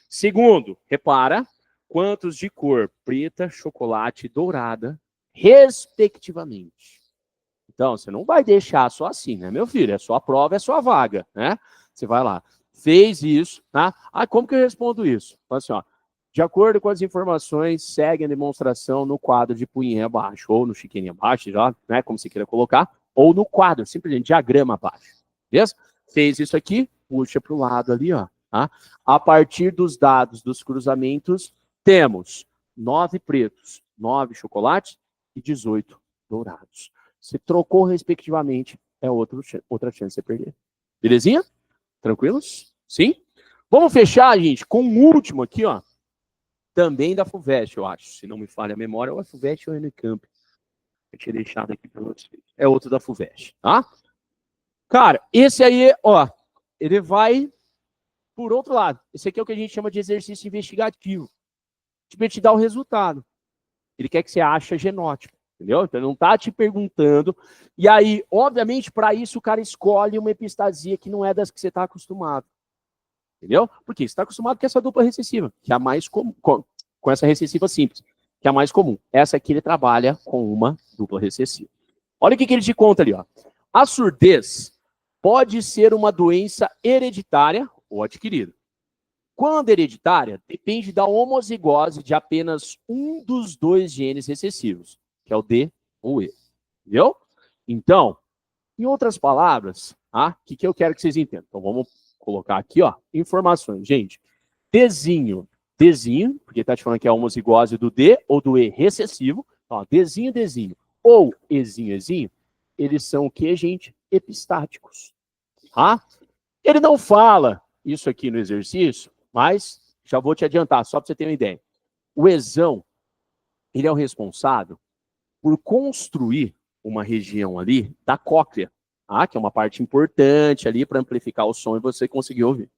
[SPEAKER 1] Segundo, repara quantos de cor preta, chocolate e dourada, respectivamente. Então, você não vai deixar só assim, né, meu filho? É sua prova, é sua vaga, né? Você vai lá, fez isso, tá? Ah, como que eu respondo isso? Fala assim, ó. De acordo com as informações, segue a demonstração no quadro de punhinha abaixo, ou no chiqueirinho abaixo, já, né, como você queira colocar, ou no quadro, simplesmente diagrama abaixo, beleza? Fez isso aqui, puxa para o lado ali, ó. Tá? A partir dos dados dos cruzamentos, temos 9 pretos, 9 chocolates e 18 dourados. Se trocou respectivamente, é outra chance de você perder. Belezinha? Tranquilos? Sim? Vamos fechar, gente, com o último aqui, ó. Também da FUVEST, eu acho. Se não me falha a memória, ou a FUVEST ou a Unicamp. Eu tinha deixado aqui para vocês. É outro da FUVEST, tá? Cara, esse aí, ó, ele vai por outro lado. Esse aqui é o que a gente chama de exercício investigativo. Tipo, ele te dá o resultado. Ele quer que você ache genótipo, entendeu? Então, ele não tá te perguntando. E aí, obviamente, para isso, o cara escolhe uma epistasia que não é das que você está acostumado. Entendeu? Porque você está acostumado com essa dupla recessiva, que é a mais comum, com essa recessiva simples, que é a mais comum. Essa aqui ele trabalha com uma dupla recessiva. Olha o que ele te conta ali, ó. A surdez pode ser uma doença hereditária ou adquirida. Quando hereditária, depende da homozigose de apenas um dos dois genes recessivos, que é o D ou o E. Entendeu? Então, em outras palavras, o que eu quero que vocês entendam? Então, vamos colocar aqui, ó, informações. Gente, Dzinho, porque tá te falando que é a homozigose do D ou do E recessivo. Ó, Dzinho, ou Ezinho, eles são o que, gente? Epistáticos. Tá? Ele não fala isso aqui no exercício, mas já vou te adiantar, só para você ter uma ideia. O Ezão, ele é o responsável por construir uma região ali da cóclea, que é uma parte importante ali para amplificar o som e você conseguir ouvir.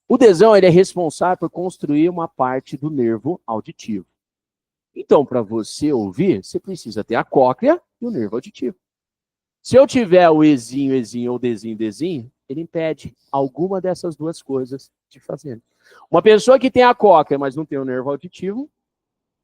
[SPEAKER 1] O Dzão, ele é responsável por construir uma parte do nervo auditivo. Então, para você ouvir, você precisa ter a cóclea e o nervo auditivo. Se eu tiver o Ezinho ou Dzinho, ele impede alguma dessas duas coisas de fazer. Uma pessoa que tem a cóclea, mas não tem o nervo auditivo,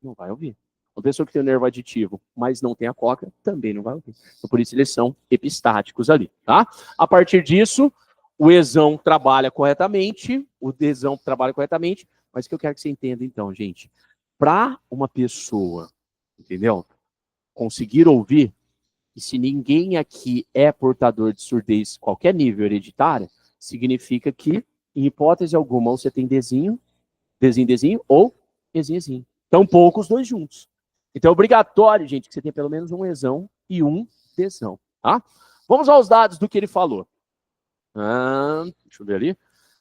[SPEAKER 1] não vai ouvir. Uma pessoa que tem o nervo auditivo, mas não tem a cóclea, também não vai ouvir. Então, por isso eles são epistáticos ali, tá? A partir disso, o Ezão trabalha corretamente, o Dzão trabalha corretamente, mas o que eu quero que você entenda, então, gente, para uma pessoa, entendeu, conseguir ouvir, e se ninguém aqui é portador de surdez qualquer nível hereditário, significa que, em hipótese alguma, ou você tem Dzinho, ou Ezinho. Então, poucos os dois juntos. Então, é obrigatório, gente, que você tenha pelo menos um Ezão e um Dzão, tá? Vamos aos dados do que ele falou. Deixa eu ver ali.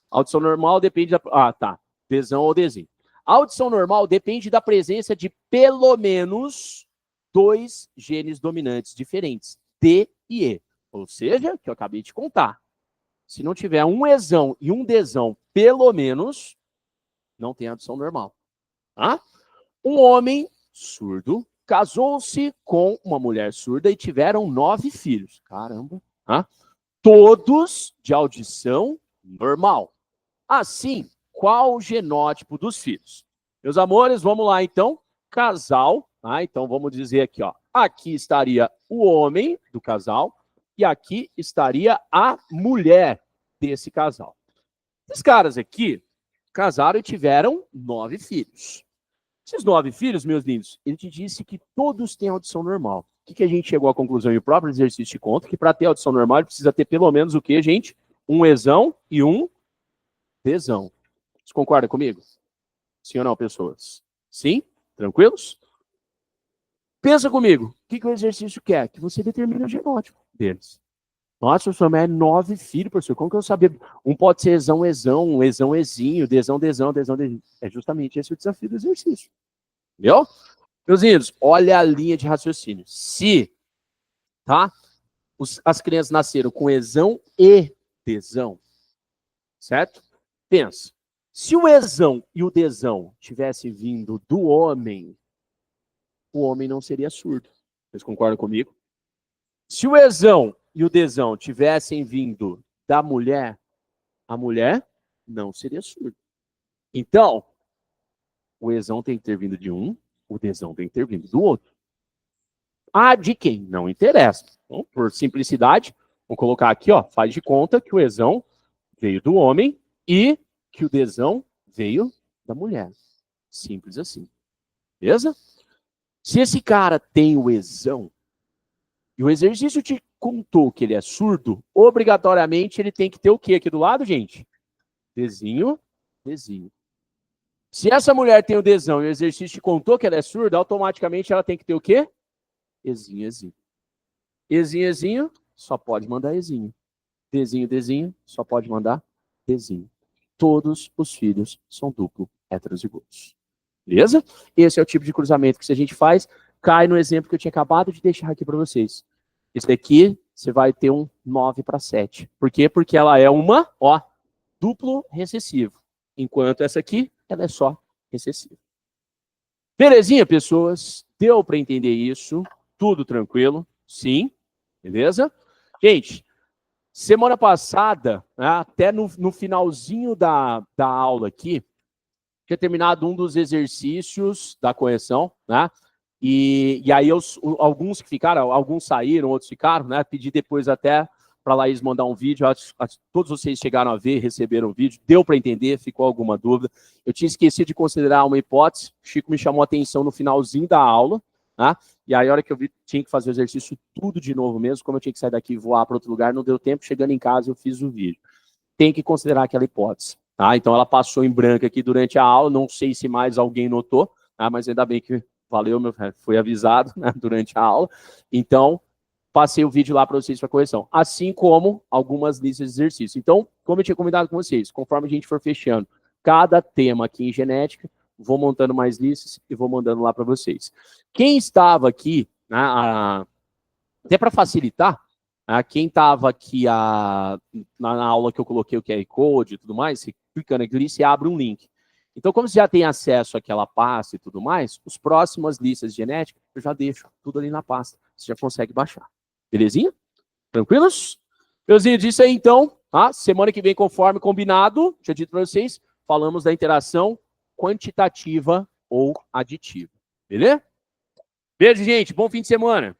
[SPEAKER 1] Audição normal depende da... tá. Dzão ou Dzinho. A audição normal depende da presença de pelo menos 2 genes dominantes diferentes, D e E. Ou seja, que eu acabei de contar. Se não tiver um Ezão e um Dzão, pelo menos, não tem audição normal. Tá? Um homem surdo casou-se com uma mulher surda e tiveram 9 filhos. Caramba. Tá? Todos de audição normal. Assim, qual o genótipo dos filhos? Meus amores, vamos lá então. Casal, então vamos dizer aqui, ó. Aqui estaria o homem do casal e aqui estaria a mulher desse casal. Esses caras aqui casaram e tiveram 9 filhos. Esses 9 filhos, meus lindos, ele te disse que todos têm audição normal. O que a gente chegou à conclusão e o próprio exercício te conta? Que para ter audição normal, ele precisa ter pelo menos o quê, gente? Um Ezão e um Dzão. Vocês concordam comigo? Sim ou não, pessoas? Sim? Tranquilos? Pensa comigo. O que o exercício quer? Que você determine o genótipo deles. Nossa, sua mãe é 9 filhos, professor. Como que eu sabia? Um pode ser Ezão, Ezinho, Dzão. É justamente esse o desafio do exercício. Entendeu? Meus lindos, olha a linha de raciocínio. Se, tá? As crianças nasceram com exão e desão, certo? Pensa. Se o exão e o desão tivessem vindo do homem, o homem não seria surdo. Vocês concordam comigo? Se o exão e o desão tivessem vindo da mulher, a mulher não seria surda. Então, o exão tem que ter vindo de um, o desão tem que ter vindo do outro. Ah, de quem? Não interessa. Então, por simplicidade, vou colocar aqui, ó, faz de conta que o exão veio do homem e que o desão veio da mulher. Simples assim. Beleza? Se esse cara tem o exão e o exercício te contou que ele é surdo, obrigatoriamente ele tem que ter o quê aqui do lado, gente? Desenho, desenho. Se essa mulher tem o desão e o exercício te contou que ela é surda, automaticamente ela tem que ter o quê? Ezinho, ezinho. Ezinho, ezinho, só pode mandar ezinho. Dezinho, dezinho, só pode mandar dezinho. Todos os filhos são duplo heterozigotos. Beleza? Esse é o tipo de cruzamento que se a gente faz, cai no exemplo que eu tinha acabado de deixar aqui para vocês. Esse daqui, você vai ter um 9/7. Por quê? Porque ela é uma, ó, duplo recessivo. Enquanto essa aqui, ela é só recessiva. Belezinha, pessoas? Deu para entender isso? Tudo tranquilo? Sim. Beleza? Gente, semana passada, né, até no finalzinho da aula aqui, tinha terminado um dos exercícios da correção, né? E aí alguns que ficaram, alguns saíram, outros ficaram, né? Pedi depois até para a Laís mandar um vídeo, todos vocês chegaram a ver, receberam o vídeo, deu para entender, ficou alguma dúvida. Eu tinha esquecido de considerar uma hipótese, o Chico me chamou a atenção no finalzinho da aula, né? E aí a hora que eu vi, tinha que fazer o exercício tudo de novo mesmo, como eu tinha que sair daqui e voar para outro lugar, não deu tempo, chegando em casa eu fiz o vídeo. Tem que considerar aquela hipótese. Tá? Então ela passou em branco aqui durante a aula, não sei se mais alguém notou, tá? Mas ainda bem que valeu, foi avisado, né, durante a aula. Então, passei o vídeo lá para vocês para correção. Assim como algumas listas de exercícios. Então, como eu tinha combinado com vocês, conforme a gente for fechando cada tema aqui em genética, vou montando mais listas e vou mandando lá para vocês. Quem estava aqui, né, até para facilitar, quem estava aqui na aula que eu coloquei o QR Code e tudo mais, clicando aqui, você abre um link. Então, como você já tem acesso àquela pasta e tudo mais, os próximas listas de genética, eu já deixo tudo ali na pasta. Você já consegue baixar. Belezinha? Tranquilos? Meuzinho, disso aí então. Tá? Semana que vem, conforme combinado, já dito para vocês, falamos da interação quantitativa ou aditiva. Beleza? Beijo, gente. Bom fim de semana.